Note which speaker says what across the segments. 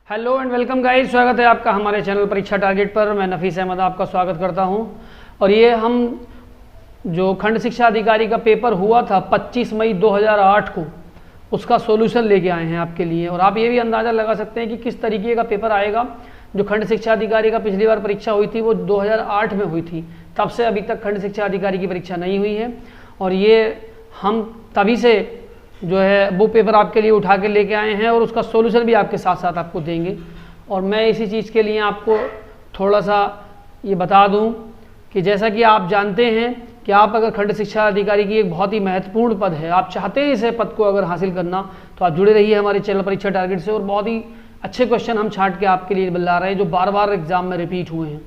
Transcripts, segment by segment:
Speaker 1: Hello and welcome guys, स्वागत है आपका हमारे चैनल परीक्षा टारगेट पर। मैं नफीस अहमद आपका स्वागत करता हूं। और ये हम जो खंड शिक्षा अधिकारी का पेपर हुआ था 25 मई 2008 को, उसका सॉल्यूशन लेके आए हैं आपके लिए। और आप ये भी अंदाज़ा लगा सकते हैं कि किस तरीके का पेपर आएगा। जो खंड शिक्षा अधिकारी का पिछली बार परीक्षा हुई थी वो 2008 में हुई थी, तब से अभी तक खंड शिक्षा अधिकारी की परीक्षा नहीं हुई है। और ये हम तभी से जो है वो पेपर आपके लिए उठा के लेके आए हैं और उसका सॉल्यूशन भी आपके साथ साथ आपको देंगे। और मैं इसी चीज़ के लिए आपको थोड़ा सा ये बता दूं कि जैसा कि आप जानते हैं कि आप अगर खंड शिक्षा अधिकारी की एक बहुत ही महत्वपूर्ण पद है, आप चाहते हैं इसे पद को अगर हासिल करना, तो आप जुड़े रहिए हमारे चैनल परीक्षा टारगेट से। और बहुत ही अच्छे क्वेश्चन हम छांट के आपके लिए ला रहे हैं जो बार बार एग्जाम में रिपीट हुए हैं।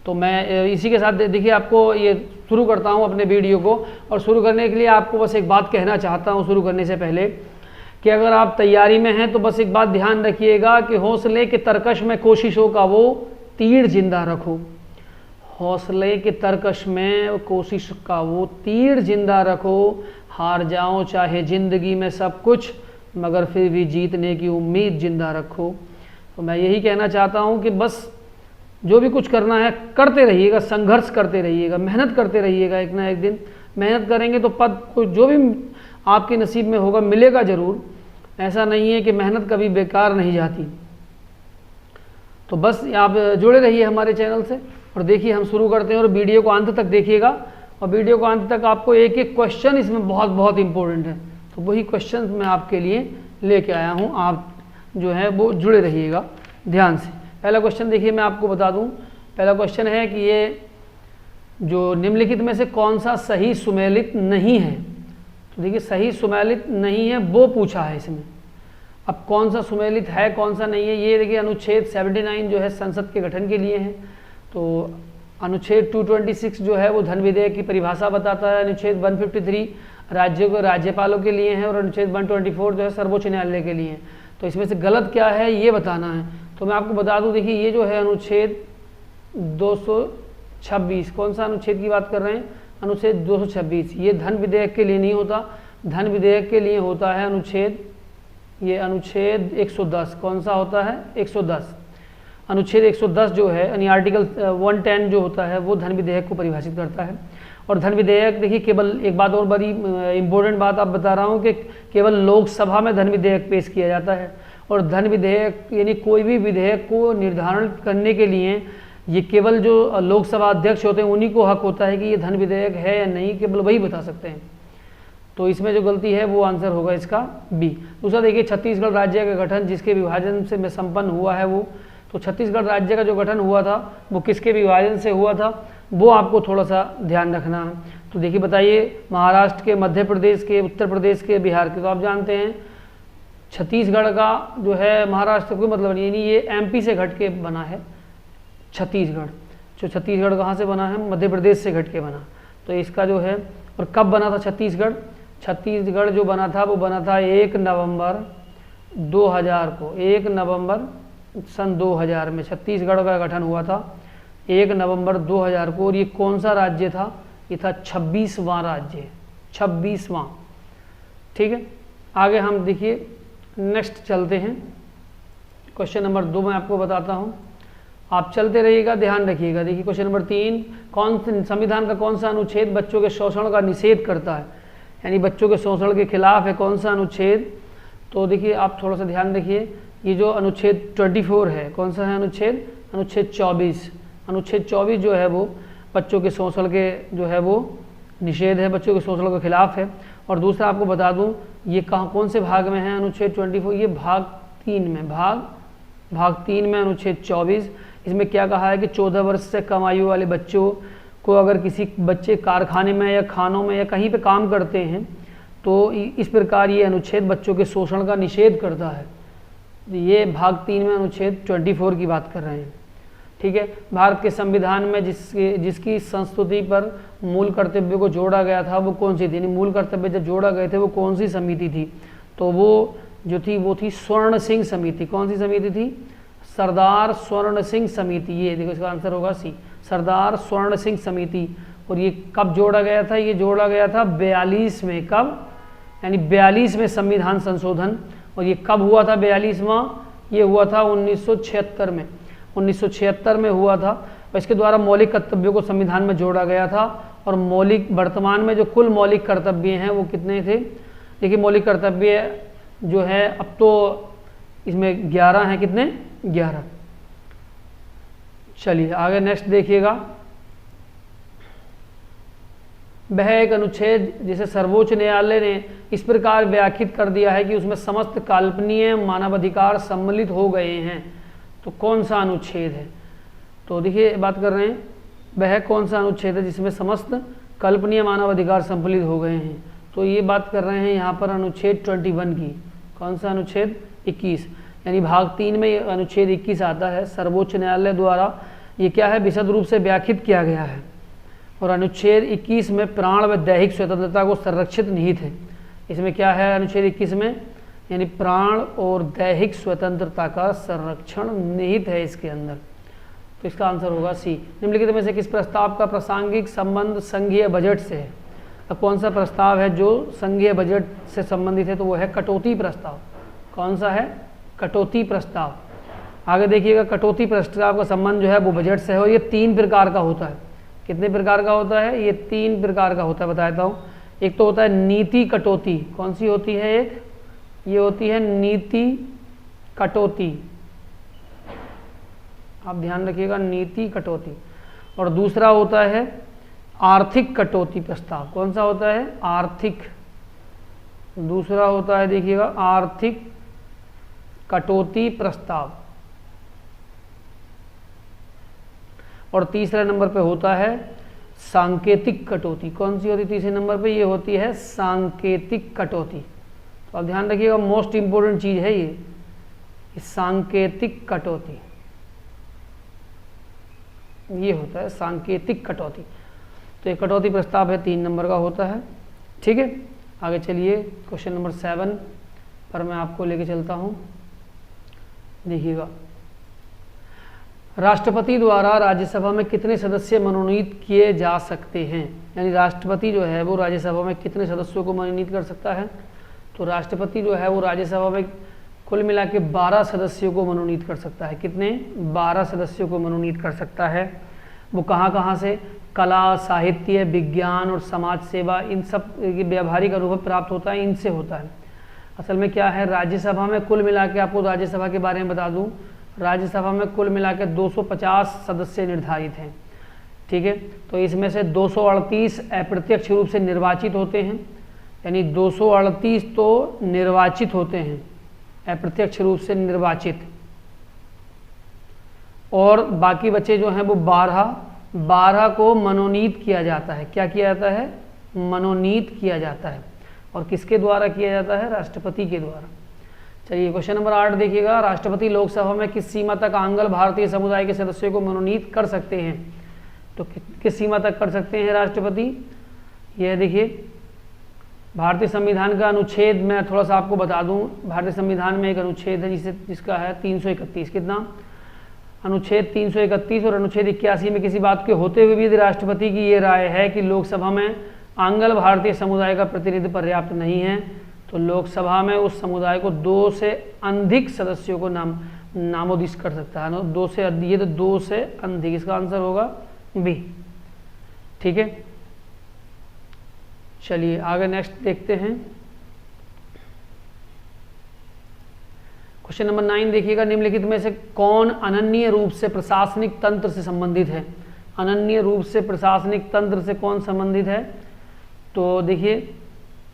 Speaker 1: तो मैं इसी के साथ देखिए आपको ये शुरू करता हूँ अपने वीडियो को। और शुरू करने के लिए आपको बस एक बात कहना चाहता हूँ शुरू करने से पहले, कि अगर आप तैयारी में हैं तो बस एक बात ध्यान रखिएगा कि हौसले के तरकश में कोशिशों का वो तीर जिंदा रखो। हौसले के तरकश में कोशिश का वो तीर जिंदा रखो। हार जाओ चाहे ज़िंदगी में सब कुछ, मगर फिर भी जीतने की उम्मीद जिंदा रखो। तो मैं यही कहना चाहता हूँ कि बस जो भी कुछ करना है करते रहिएगा, संघर्ष करते रहिएगा, मेहनत करते रहिएगा। एक ना एक दिन मेहनत करेंगे तो पद को जो भी आपके नसीब में होगा मिलेगा ज़रूर। ऐसा नहीं है कि मेहनत कभी बेकार नहीं जाती। तो बस आप जुड़े रहिए हमारे चैनल से और देखिए हम शुरू करते हैं। और वीडियो को अंत तक देखिएगा। और वीडियो को अंत तक आपको एक एक क्वेश्चन इसमें बहुत बहुत इंपॉर्टेंट है, तो वही क्वेश्चन मैं आपके लिए लेके आया हूँ। आप जो है वो जुड़े रहिएगा ध्यान से। पहला क्वेश्चन देखिए, मैं आपको बता दूं। पहला क्वेश्चन है कि ये जो निम्नलिखित में से कौन सा सही सुमेलित नहीं है। तो देखिए सही सुमेलित नहीं है वो पूछा है इसमें। अब कौन सा सुमेलित है कौन सा नहीं है, ये देखिए अनुच्छेद 79 जो है संसद के गठन के लिए है। तो अनुच्छेद 226 जो है वो धन विधेयक की परिभाषा बताता है। अनुच्छेद 153 राज्यों के राज्यपालों के लिए है। और अनुच्छेद 124 जो है सर्वोच्च न्यायालय के लिए है। तो इसमें से गलत क्या है ये बताना है। तो मैं आपको बता दूं, देखिए ये जो है अनुच्छेद 226, कौन सा अनुच्छेद की बात कर रहे हैं, अनुच्छेद 226। ये धन विधेयक के लिए नहीं होता, धन विधेयक के लिए होता है अनुच्छेद, ये अनुच्छेद 110। कौन सा होता है, 110। अनुच्छेद 110 जो है यानी आर्टिकल 110 जो होता है वो धन विधेयक को परिभाषित करता है। और धन विधेयक देखिए, केवल एक बात और बड़ी इंपॉर्टेंट बात आप बता रहा हूँ कि केवल लोकसभा में धन विधेयक पेश किया जाता है। और धन विधेयक यानी कोई भी विधेयक को निर्धारण करने के लिए ये केवल जो लोकसभा अध्यक्ष होते हैं उन्हीं को हक होता है कि ये धन विधेयक है या नहीं, केवल वही बता सकते हैं। तो इसमें जो गलती है वो आंसर होगा इसका बी। दूसरा देखिए छत्तीसगढ़ राज्य का गठन जिसके विभाजन से में संपन्न हुआ है वो, तो छत्तीसगढ़ राज्य का जो गठन हुआ था वो किसके विभाजन से हुआ था वो आपको थोड़ा सा ध्यान रखना है। तो देखिए बताइए, महाराष्ट्र के, मध्य प्रदेश के, उत्तर प्रदेश के, बिहार के। तो आप जानते हैं छत्तीसगढ़ का जो है महाराष्ट्र को मतलब नहीं, ये एमपी से घट के बना है छत्तीसगढ़। जो छत्तीसगढ़ कहाँ से बना है, मध्य प्रदेश से घट के बना। तो इसका जो है, और कब बना था छत्तीसगढ़, छत्तीसगढ़ जो बना था वो बना था 1 नवंबर 2000 को। 1 नवंबर सन 2000 में छत्तीसगढ़ का गठन हुआ था 1 नवंबर 2000 को। और ये कौन सा राज्य था, ये था 26वां राज्य, 26वां। ठीक है, आगे हम देखिए नेक्स्ट चलते हैं। क्वेश्चन नंबर 2 मैं आपको बताता हूं, आप चलते रहिएगा ध्यान रखिएगा। देखिए क्वेश्चन नंबर 3, संविधान का कौन सा अनुच्छेद बच्चों के शोषण का निषेध करता है, यानी बच्चों के शोषण के खिलाफ है, कौन सा अनुच्छेद। तो देखिए आप थोड़ा सा ध्यान रखिए, ये जो अनुच्छेद 24 है, कौन सा है अनुच्छेद, अनुच्छेद 24। अनुच्छेद 24 जो है वो बच्चों के शोषण के जो है वो निषेध है, बच्चों के शोषण के खिलाफ है। और दूसरा आपको बता दूं, ये कहाँ कौन से भाग में है अनुच्छेद 24, ये भाग 3 में, भाग 3 में अनुच्छेद 24। इसमें क्या कहा है कि 14 वर्ष से कम आयु वाले बच्चों को, अगर किसी बच्चे कारखाने में या खानों में या कहीं पे काम करते हैं तो इस प्रकार ये अनुच्छेद बच्चों के शोषण का निषेध करता है। ये भाग 3 में अनुच्छेद 24 की बात कर रहे हैं। ठीक है, भारत के संविधान में जिसकी संस्तुति पर मूल कर्तव्य को जोड़ा गया था वो कौन सी थी, मूल कर्तव्य जब जोड़ा गए थे वो कौन सी समिति थी, तो वो जो थी वो थी स्वर्ण सिंह समिति। कौन सी समिति थी, सरदार स्वर्ण सिंह समिति। ये देखो इसका आंसर होगा सी, सरदार स्वर्ण सिंह समिति। और ये कब जोड़ा गया था, ये जोड़ा गया था 42 में। कब, यानी 42 में संविधान संशोधन। और ये कब हुआ था 42वां, ये हुआ था 1976 में, 1976 में हुआ था। और इसके द्वारा मौलिक कर्तव्यों को संविधान में जोड़ा गया था। और मौलिक वर्तमान में जो कुल मौलिक कर्तव्य हैं वो कितने थे? देखिए मौलिक कर्तव्य जो है अब तो इसमें 11 हैं। कितने? 11। चलिए आगे नेक्स्ट देखिएगा। वह एक अनुच्छेद जिसे सर्वोच्च न्यायालय ने इस प्रकार व्याख्यात कर दिया है कि उसमें समस्त कल्पनीय मानवाधिकार सम्मिलित हो गए हैं। तो कौन सा अनुच्छेद है? तो देखिए बात कर रहे हैं वह कौन सा अनुच्छेद है जिसमें समस्त कल्पनीय मानवाधिकार सम्मिलित हो गए हैं। तो ये बात कर रहे हैं यहाँ पर अनुच्छेद 21 की। कौन सा अनुच्छेद? 21, यानी भाग 3 में ये अनुच्छेद 21 आता है। सर्वोच्च न्यायालय द्वारा ये क्या है? विशद रूप से व्याख्यात किया गया है। और अनुच्छेद 21 में प्राण व दैहिक स्वतंत्रता को संरक्षित निहित है। इसमें क्या है अनुच्छेद 21 में? यानी प्राण और दैहिक स्वतंत्रता का संरक्षण निहित है इसके अंदर। तो इसका आंसर होगा सी। निम्नलिखित में से किस प्रस्ताव का प्रासंगिक संबंध संघीय बजट से है? अब कौन सा प्रस्ताव है जो संघीय बजट से संबंधित है? तो वो है कटौती प्रस्ताव। कौन सा है? कटौती प्रस्ताव। आगे देखिएगा, कटौती प्रस्ताव का संबंध जो है वो बजट से है। और ये 3 प्रकार का होता है। कितने प्रकार का होता है? ये 3 प्रकार का होता है, बता देता हूँ। एक तो होता है नीति कटौती। कौन सी होती है? एक ये होती है नीति कटौती, आप ध्यान रखिएगा, नीति कटौती। और दूसरा होता है आर्थिक कटौती प्रस्ताव। कौन सा होता है? आर्थिक। दूसरा होता है देखिएगा आर्थिक कटौती प्रस्ताव। और तीसरे नंबर पे होता है सांकेतिक कटौती। कौन सी होती है तीसरे नंबर पे? ये होती है सांकेतिक कटौती। तो आप ध्यान रखिएगा, मोस्ट इंपोर्टेंट चीज है ये सांकेतिक कटौती। ये होता है सांकेतिक कटौती। तो ये कटौती प्रस्ताव है 3 नंबर का होता है। ठीक है, आगे चलिए क्वेश्चन नंबर 7 पर मैं आपको लेके चलता हूँ। देखिएगा, राष्ट्रपति द्वारा राज्यसभा में कितने सदस्य मनोनीत किए जा सकते हैं? यानी राष्ट्रपति जो है वो राज्यसभा में कितने सदस्यों को मनोनीत कर सकता है? तो राष्ट्रपति जो है वो राज्यसभा में कुल मिला के 12 सदस्यों को मनोनीत कर सकता है। कितने? 12 सदस्यों को मनोनीत कर सकता है। वो कहाँ कहाँ से? कला, साहित्य, विज्ञान और समाज सेवा, इन सब व्यावहारिक अनुभव प्राप्त होता है, इनसे होता है। असल में क्या है, राज्यसभा में कुल मिला के, आपको राज्यसभा के बारे में बता दूं, राज्यसभा में कुल मिला के 250 सदस्य निर्धारित हैं। ठीक है, तो इसमें से 238 अप्रत्यक्ष रूप से निर्वाचित होते हैं, यानी 238 तो निर्वाचित होते हैं, अप्रत्यक्ष रूप से निर्वाचित। और बाकी बच्चे जो हैं वो 12 को मनोनीत किया जाता है। क्या किया जाता है? मनोनीत किया जाता है। और किसके द्वारा किया जाता है? राष्ट्रपति के द्वारा। चलिए क्वेश्चन नंबर 8 देखिएगा, राष्ट्रपति लोकसभा में किस सीमा तक आंग्ल भारतीय समुदाय के सदस्यों को मनोनीत कर सकते हैं? तो किस सीमा तक कर सकते हैं राष्ट्रपति? यह देखिए, भारतीय संविधान का अनुच्छेद मैं थोड़ा सा आपको बता दूं। भारतीय संविधान में एक अनुच्छेद है जिसका है 331। कितना? अनुच्छेद 331 और अनुच्छेद 81 में किसी बात के होते हुए भी यदि राष्ट्रपति की ये राय है कि लोकसभा में आंग्ल भारतीय समुदाय का प्रतिनिधित्व पर्याप्त नहीं है, तो लोकसभा में उस समुदाय को 2 से अधिक सदस्यों को नामोदित कर सकता है। 2 से अधिक, ये तो 2 से अधिक, इसका आंसर होगा बी। ठीक है, चलिए आगे नेक्स्ट देखते हैं। क्वेश्चन नंबर 9 देखिएगा, निम्नलिखित में से कौन अनन्य रूप से प्रशासनिक तंत्र से संबंधित है? अनन्य रूप से प्रशासनिक तंत्र से कौन संबंधित है? तो देखिए,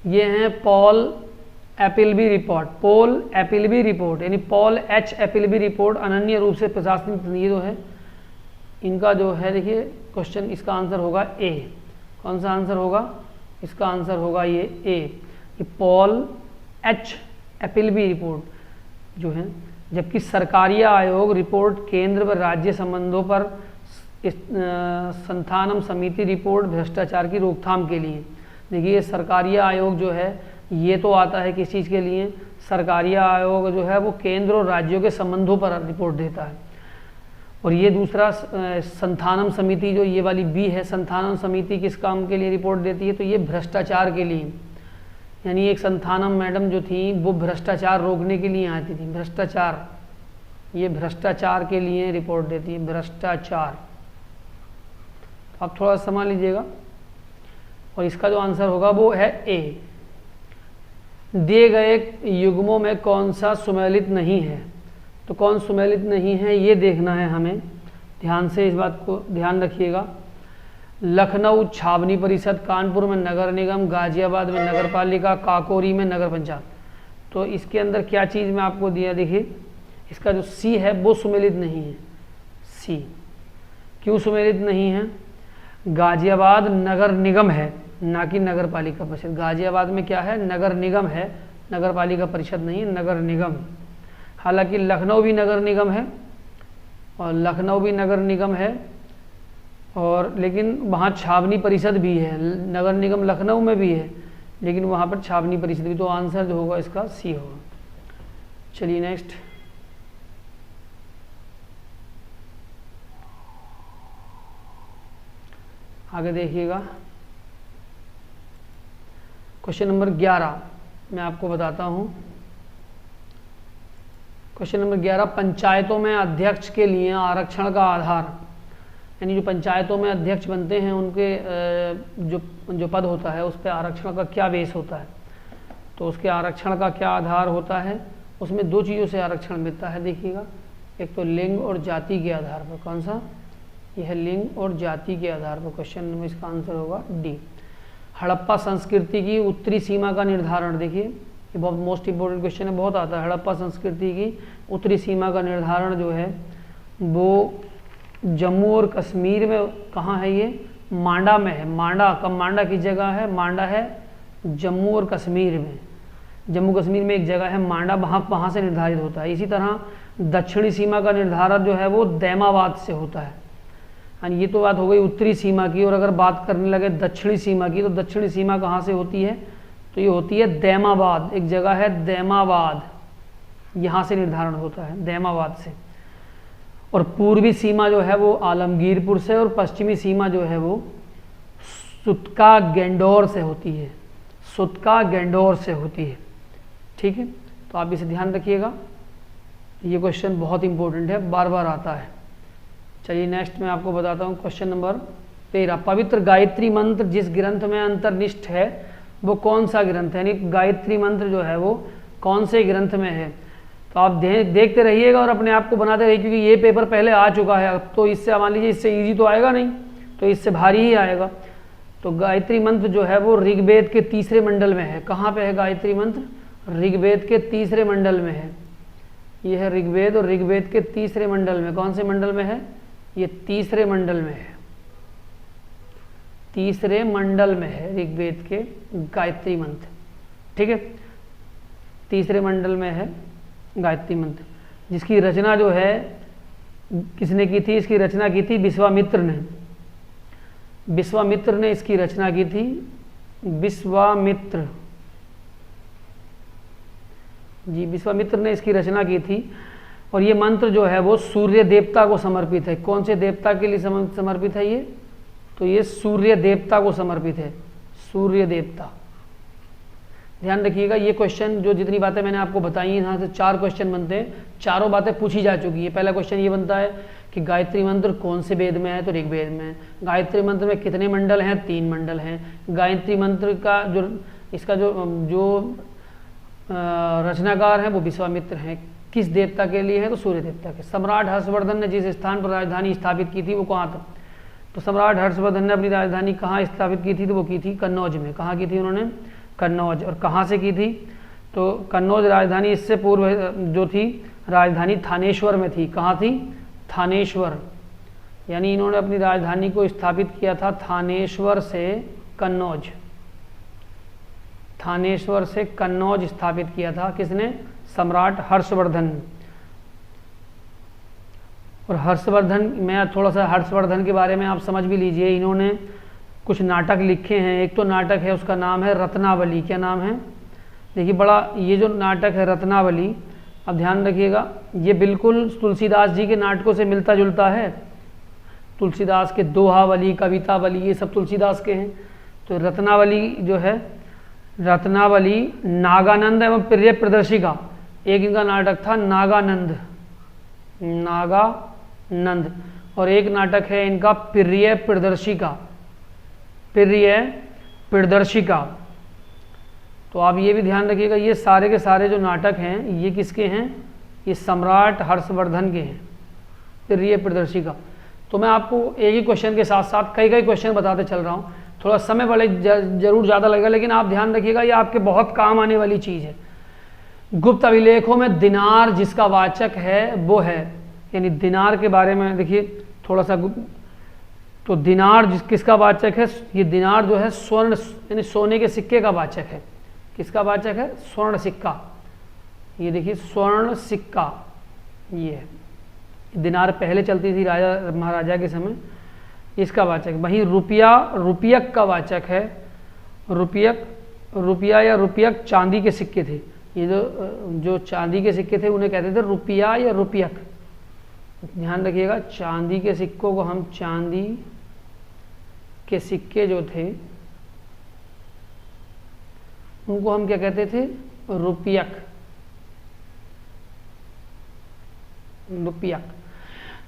Speaker 1: ये हैं पॉल एपिलबी रिपोर्ट। पॉल एपिलबी रिपोर्ट यानी पॉल एच एपिलबी रिपोर्ट अनन्य रूप से प्रशासनिक तंत्र, ये जो है इनका जो है, देखिए क्वेश्चन, इसका आंसर होगा ए। कौन सा आंसर होगा? इसका आंसर होगा ये ए, पॉल एच एपिलबी रिपोर्ट जो है। जबकि सरकारीय आयोग रिपोर्ट केंद्र व राज्य संबंधों पर संथानम समिति रिपोर्ट भ्रष्टाचार की रोकथाम के लिए। देखिए सरकारीय आयोग जो है ये तो आता है किस चीज़ के लिए? सरकारीय आयोग जो है वो केंद्र और राज्यों के संबंधों पर रिपोर्ट देता है। और ये दूसरा संथानम समिति जो ये वाली बी है, संथानम समिति किस काम के लिए रिपोर्ट देती है? तो ये भ्रष्टाचार के लिए। यानी एक संथानम मैडम जो थी वो भ्रष्टाचार रोकने के लिए आती थी, भ्रष्टाचार ये भ्रष्टाचार के लिए रिपोर्ट देती है, भ्रष्टाचार। आप थोड़ा समझ लीजिएगा। और इसका जो आंसर होगा वो है ए। दिए गए युग्मों में कौन सा सुमेलित नहीं है, तो कौन सुमेलित नहीं है ये देखना है हमें, ध्यान से इस बात को ध्यान रखिएगा। लखनऊ छावनी परिषद, कानपुर में नगर निगम, गाजियाबाद में नगर पालिका, काकोरी में नगर पंचायत। तो इसके अंदर क्या चीज़ मैं आपको दिया, देखिए इसका जो सी है वो सुमेलित नहीं है। सी क्यों सुमेलित नहीं है? गाजियाबाद नगर निगम है, ना कि नगर पालिका परिषद। गाजियाबाद में क्या है? नगर निगम है, नगर पालिका परिषद नहीं है, नगर निगम। हालांकि लखनऊ भी नगर निगम है, और लखनऊ भी नगर निगम है, और लेकिन वहाँ छावनी परिषद भी है। नगर निगम लखनऊ में भी है, लेकिन वहाँ पर छावनी परिषद भी। तो आंसर जो होगा इसका सी होगा। चलिए नेक्स्ट। आगे देखिएगा, क्वेश्चन नंबर 11 मैं आपको बताता हूँ। क्वेश्चन नंबर 11, पंचायतों में अध्यक्ष के लिए आरक्षण का आधार, यानी जो पंचायतों में अध्यक्ष बनते हैं उनके जो पद होता है उस पर आरक्षण का क्या बेस होता है, तो उसके आरक्षण का क्या आधार होता है? उसमें दो चीज़ों से आरक्षण मिलता है, देखिएगा। एक तो लिंग और जाति के आधार पर। कौन सा? यह है लिंग और जाति के आधार पर। क्वेश्चन में इसका आंसर होगा डी। हड़प्पा संस्कृति की उत्तरी सीमा का निर्धारण, देखिए ये बहुत मोस्ट इंपॉर्टेंट क्वेश्चन है, बहुत आता है। हड़प्पा संस्कृति की उत्तरी सीमा का निर्धारण जो है वो जम्मू और कश्मीर में, कहाँ है ये? मांडा में है। मांडा कब? मांडा की जगह है, मांडा है जम्मू और कश्मीर में। जम्मू कश्मीर में एक जगह है मांडा, वहाँ से निर्धारित होता है। इसी तरह दक्षिणी सीमा का निर्धारण जो है वो दैमाबाद से होता है। यानी ये तो बात हो गई उत्तरी सीमा की, और अगर बात करने लगे दक्षिणी सीमा की, तो दक्षिणी सीमा कहाँ से होती है? तो ये होती है दैमाबाद, एक जगह है दैमाबाद, यहाँ से निर्धारण होता है, दैमाबाद से। और पूर्वी सीमा जो है वो आलमगीरपुर से, और पश्चिमी सीमा जो है वो सुतका गेंडोर से होती है, सुतका गेंडोर से होती है। ठीक है, तो आप इसे ध्यान रखिएगा, ये क्वेश्चन बहुत इंपॉर्टेंट है, बार बार आता है। चलिए नेक्स्ट मैं आपको बताता हूँ, क्वेश्चन नंबर 13। पवित्र गायत्री मंत्र जिस ग्रंथ में अंतर्निष्ठ है वो कौन सा ग्रंथ है? यानी गायत्री मंत्र जो है वो कौन से ग्रंथ में है? तो आप देखते रहिएगा और अपने आप को बनाते रहिए, क्योंकि ये पेपर पहले आ चुका है। अब तो इससे मान लीजिए इससे इजी तो आएगा नहीं, तो इससे भारी ही आएगा। तो गायत्री मंत्र जो है वो ऋग्वेद के तीसरे मंडल में है। कहाँ पे है गायत्री मंत्र? ऋग्वेद के तीसरे मंडल में है। ये है ऋग्वेद, और ऋग्वेद के तीसरे मंडल में। कौन से मंडल में है? ये तीसरे मंडल में है, तीसरे मंडल में है ऋग्वेद के गायत्री मंत्र। ठीक है, तीसरे मंडल में है गायत्री मंत्र, जिसकी रचना जो है किसने की थी? इसकी रचना की थी विश्वामित्र ने। विश्वामित्र ने इसकी रचना की थी, विश्वामित्र जी, विश्वामित्र ने इसकी रचना की थी। और ये मंत्र जो है वो सूर्य देवता को समर्पित है। कौन से देवता के लिए समर्पित है ये? तो ये सूर्य देवता को समर्पित है, सूर्य देवता। ध्यान रखिएगा, ये क्वेश्चन जो जितनी बातें मैंने आपको बताई हैं, यहाँ से 4 क्वेश्चन बनते हैं, चारों बातें पूछी जा चुकी है। पहला क्वेश्चन ये बनता है कि गायत्री मंत्र कौन से वेद में है? तो ऋग्वेद में है। गायत्री मंत्र में कितने मंडल हैं? 3 मंडल हैं। गायत्री मंत्र का इसका जो रचनाकार है वो विश्वामित्र हैं। किस देवता के लिए है? तो सूर्य देवता के। सम्राट हर्षवर्धन ने जिस स्थान पर राजधानी स्थापित की थी वो कहाँ था? तो सम्राट हर्षवर्धन ने अपनी राजधानी कहाँ स्थापित की थी? तो वो की थी कन्नौज में। कहाँ की थी उन्होंने? कन्नौज। और कहाँ से की थी? तो कन्नौज राजधानी, इससे पूर्व जो थी राजधानी थानेश्वर में थी। कहाँ थी? थानेश्वर। यानी इन्होंने अपनी राजधानी को स्थापित किया था थानेश्वर से कन्नौज। थानेश्वर से कन्नौज स्थापित किया था किसने? सम्राट हर्षवर्धन। और हर्षवर्धन, मैं थोड़ा सा हर्षवर्धन के बारे में आप समझ भी लीजिए। इन्होंने कुछ नाटक लिखे हैं। एक तो नाटक है उसका नाम है रत्नावली। क्या नाम है? देखिए बड़ा, ये जो नाटक है रत्नावली, अब ध्यान रखिएगा, ये बिल्कुल तुलसीदास जी के नाटकों से मिलता जुलता है। तुलसीदास के दोहावली, कवितावली, ये सब तुलसीदास के हैं। तो रत्नावली जो है, रत्नावली नागानंद एवं प्रिय प्रदर्शिका, एक इनका नाटक था नागानंद। नागानंद। और एक नाटक है इनका प्रिय प्रदर्शिका, प्रिय प्रदर्शिका। तो आप ये भी ध्यान रखिएगा, ये सारे के सारे जो नाटक हैं ये किसके हैं, ये सम्राट हर्षवर्धन के हैं, प्रिय प्रदर्शिका। तो मैं आपको एक ही क्वेश्चन के साथ साथ कई कई क्वेश्चन बताते चल रहा हूँ, थोड़ा समय बड़े जरूर ज़्यादा लगेगा, लेकिन आप ध्यान रखिएगा ये आपके बहुत काम आने वाली चीज़ है। गुप्त अभिलेखों में दिनार जिसका वाचक है वो है, यानी दिनार के बारे में देखिए थोड़ा सा। तो दिनार किसका वाचक है, ये दिनार जो है स्वर्ण यानी सोने के सिक्के का वाचक है। किसका वाचक है, स्वर्ण सिक्का। ये देखिए स्वर्ण सिक्का ये है, दिनार पहले चलती थी राजा महाराजा के समय, इसका वाचक। वहीं रुपया रुपयक का वाचक है, रुपयक रुपया या रुपयक चांदी के सिक्के थे। ये जो चांदी के सिक्के थे उन्हें कहते थे रुपया या रुपयक। ध्यान रखिएगा, चांदी के सिक्कों को हम, चांदी के सिक्के जो थे उनको हम क्या कहते थे, रुपयक, रुपयक।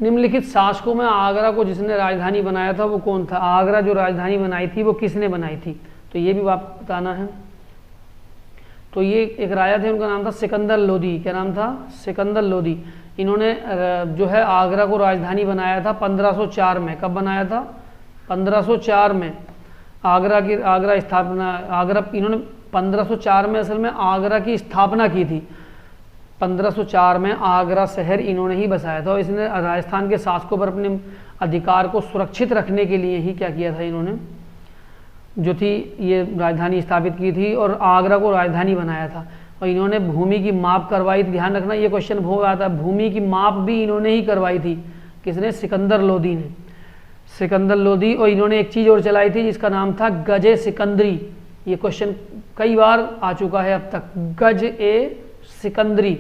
Speaker 1: निम्नलिखित शासकों में आगरा को जिसने राजधानी बनाया था वो कौन था, आगरा जो राजधानी बनाई थी वो किसने बनाई थी, तो ये भी आपको बताना है। तो ये एक राजा थे, उनका नाम था सिकंदर लोदी। क्या नाम था, सिकंदर लोदी। इन्होंने जो है आगरा को राजधानी बनाया था 1504 में। कब बनाया था, 1504 में। आगरा इन्होंने 1504 में असल में आगरा की स्थापना की थी। 1504 में आगरा शहर इन्होंने ही बसाया था, और इसने राजस्थान के शासकों पर अपने अधिकार को सुरक्षित रखने के लिए ही क्या किया था, इन्होंने जो थी ये राजधानी स्थापित की थी और आगरा को राजधानी बनाया था। और इन्होंने भूमि की माप करवाई थी। ध्यान रखना, ये क्वेश्चन बहुत आता है, भूमि की माप भी इन्होंने ही करवाई थी। किसने, सिकंदर लोदी ने, सिकंदर लोदी। और इन्होंने एक चीज़ और चलाई थी जिसका नाम था गजे सिकंदरी। ये क्वेश्चन कई बार आ चुका है अब तक, गज ए सिकंदरी,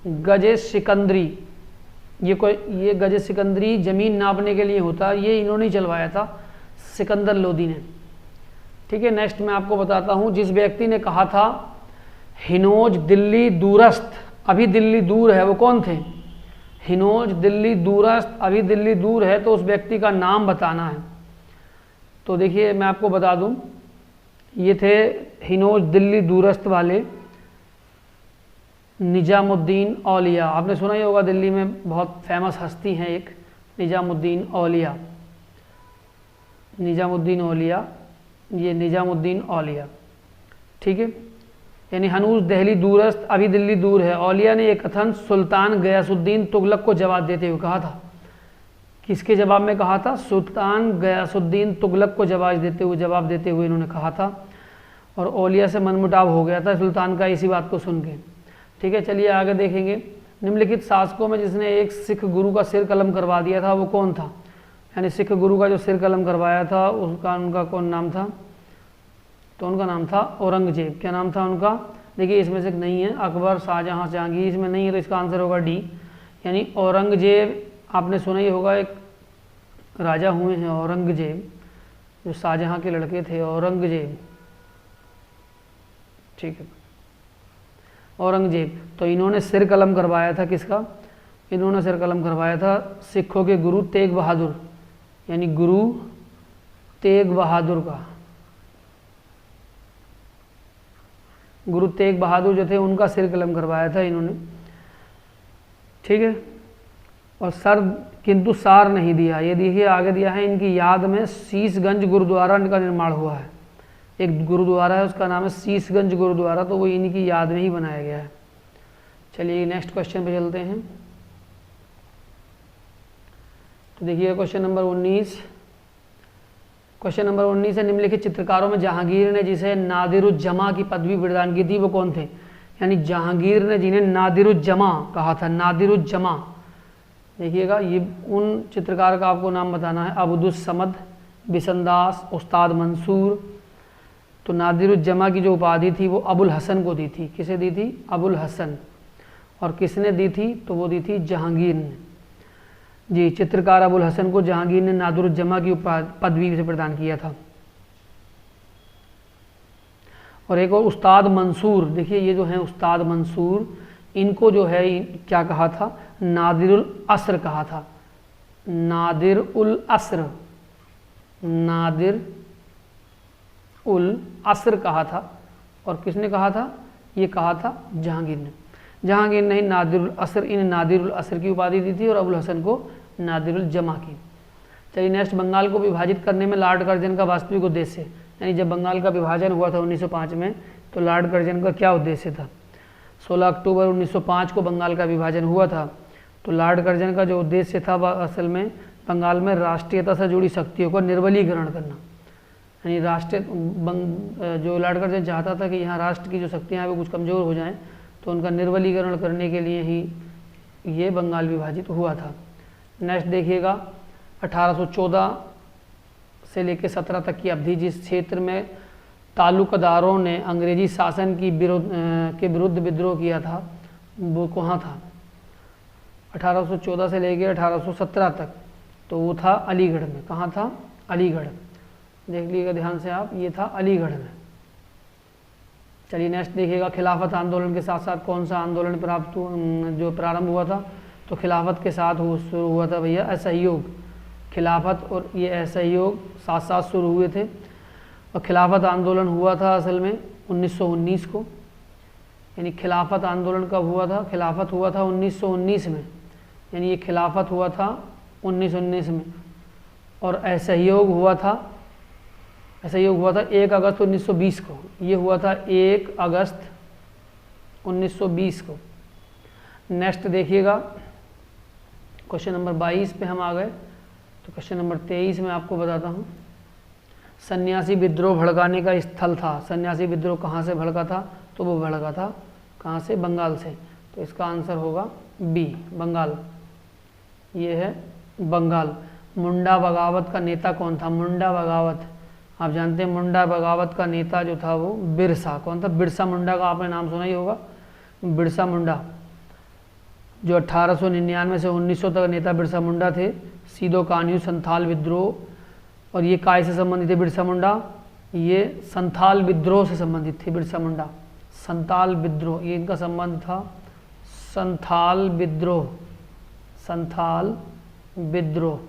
Speaker 1: गजे सिकंदरी। ये गजे सिकंदरी जमीन नापने के लिए होता है, ये इन्होंने ही चलवाया था, सिकंदर लोदी ने। ठीक है, नेक्स्ट मैं आपको बताता हूँ, जिस व्यक्ति ने कहा था हिनोज दिल्ली दूरस्थ, अभी दिल्ली दूर है, वो कौन थे, हिनोज दिल्ली दूरस्थ, अभी दिल्ली दूर है, तो उस व्यक्ति का नाम बताना है। तो देखिए मैं आपको बता दूं, ये थे हिनोज दिल्ली दूरस्थ वाले निजामुद्दीन औलिया। आपने सुना ही होगा, दिल्ली में बहुत फेमस हस्ती हैं एक, निजामुद्दीन औलिया, निजामुद्दीन औलिया, ये निजामुद्दीन औलिया। ठीक है, यानी हनूज दिल्ली दूरस्थ, अभी दिल्ली दूर है। औलिया ने एक कथन सुल्तान गयासुद्दीन तुगलक को जवाब देते हुए कहा था। किसके जवाब में कहा था, सुल्तान गयासुद्दीन तुगलक को जवाब देते हुए इन्होंने कहा था। और औलिया से मनमुटाव हो गया था सुल्तान का इसी बात को सुन के। ठीक है, चलिए आगे देखेंगे। निम्नलिखित शासकों में जिसने एक सिख गुरु का सिर कलम करवा दिया था वो कौन था, यानी सिख गुरु का जो सिर कलम करवाया था उनका कौन नाम था, तो उनका नाम था औरंगजेब। क्या नाम था उनका, देखिए इसमें से नहीं है, अकबर, शाहजहां, जहांगीर, इसमें नहीं है, तो इसका आंसर होगा डी, यानी औरंगजेब। आपने सुना ही होगा, एक राजा हुए हैं औरंगजेब, जो शाहजहां के लड़के थे, औरंगजेब। ठीक है, औरंगजेब। तो इन्होंने सिर कलम करवाया था किसका, इन्होंने सिर कलम करवाया था सिखों के गुरु तेग बहादुर, यानी गुरु तेग बहादुर का। गुरु तेग बहादुर जो थे उनका सिर कलम करवाया था इन्होंने। ठीक है, और सर किंतु सार नहीं दिया। ये देखिए आगे दिया है, इनकी याद में शीशगंज गुरुद्वारा का निर्माण हुआ है। एक गुरुद्वारा है उसका नाम है शीशगंज गुरुद्वारा, तो वो इनकी याद में ही बनाया गया है। चलिए नेक्स्ट क्वेश्चन पे चलते हैं। तो देखिए क्वेश्चन नंबर 19, क्वेश्चन नंबर 19 है, निम्नलिखित चित्रकारों में जहांगीर ने जिसे नादिरुज्जमा की पदवी प्रदान की थी वो कौन थे, यानी जहांगीर ने जिन्हें नादिरुज्जमा कहा था, नादिरुज्जमा। देखिएगा ये उन चित्रकार का आपको नाम बताना है, अब्दुस समद, बिसनदास, उस्ताद मंसूर। तो नादिरुज्जमा की जो उपाधि थी वो अबुल हसन को दी थी। किसे दी थी, अबुल हसन। और किसने दी थी, तो वो दी थी जहांगीर ने। जी, चित्रकार अबुल हसन को जहांगीर ने नादिरुज्जमा की पदवी से प्रदान किया था। और एक और उस्ताद मंसूर, देखिए ये जो है उस्ताद मंसूर, इनको जो है क्या कहा था, नादिरुल अस्र कहा था, नादिरुल अस्र, नादिर उल अस्र कहा था। और किसने कहा था, ये कहा था जहांगीर ने। जहांगीर ने ही नादिरुल अस्र, इन नादिरुल अस्र की उपाधि दी थी और अबुल हसन को नादिरुल जमा की। चलिए नेक्स्ट, बंगाल को विभाजित करने में लॉर्ड कर्जन का वास्तविक उद्देश्य, यानी जब बंगाल का विभाजन हुआ था 1905 में तो लॉर्ड कर्जन का क्या उद्देश्य था। 16 अक्टूबर 1905 को बंगाल का विभाजन हुआ था। तो लॉर्ड कर्जन का जो उद्देश्य था वह असल में बंगाल में राष्ट्रीयता से जुड़ी शक्तियों का निर्बलीकरण करना, यानी राष्ट्रीय जो लॉर्ड कर्जन चाहता था कि यहाँ राष्ट्र की जो शक्तियाँ हैं वो कुछ कमज़ोर हो जाएं, तो उनका निर्बलीकरण करने के लिए ही ये बंगाल विभाजित हुआ था। नेक्स्ट देखिएगा, 1814 से लेकर 17 तक की अवधि, जिस क्षेत्र में तालुकदारों ने अंग्रेजी शासन की के विरुद्ध विद्रोह किया था वो कहाँ था। 1814 से लेकर 1817 तक तो वो था अलीगढ़ में। कहाँ था, अलीगढ़। देख लीजिएगा ध्यान से आप, ये था अलीगढ़ में। चलिए नेक्स्ट देखिएगा, खिलाफत आंदोलन के साथ साथ कौन सा आंदोलन जो प्रारंभ हुआ था। तो खिलाफत के साथ शुरू हुआ था भैया असहयोग। खिलाफत और ये असहयोग साथ साथ शुरू हुए थे। और खिलाफत आंदोलन हुआ था असल में 1919 को, यानी खिलाफत आंदोलन कब हुआ था, खिलाफत हुआ था 1919 में, यानी ये खिलाफत हुआ था 1919 में। और असहयोग हुआ था 1 अगस्त 1920 को, ये हुआ था 1 अगस्त 1920 को। नेक्स्ट देखिएगा, क्वेश्चन नंबर 22 पे हम आ गए। तो क्वेश्चन नंबर 23 में आपको बताता हूँ, सन्यासी विद्रोह भड़काने का स्थल था। सन्यासी विद्रोह कहाँ से भड़का था, तो वो भड़का था कहाँ से, बंगाल से। तो इसका आंसर होगा बी, बंगाल। ये है बंगाल। मुंडा बगावत का नेता कौन था, मुंडा बगावत, आप जानते हैं मुंडा बगावत का नेता जो था वो बिरसा, कौन था, बिरसा मुंडा का आपने नाम सुना ही होगा। बिरसा मुंडा जो 1899 से 1900 तक नेता बिरसा मुंडा थे। सीधो कान्हू संथाल विद्रोह, और ये काय से संबंधित है बिरसा मुंडा, ये संथाल विद्रोह से संबंधित थे बिरसा मुंडा। संथाल विद्रोह, ये इनका संबंध था संथाल विद्रोह, संथाल विद्रोह,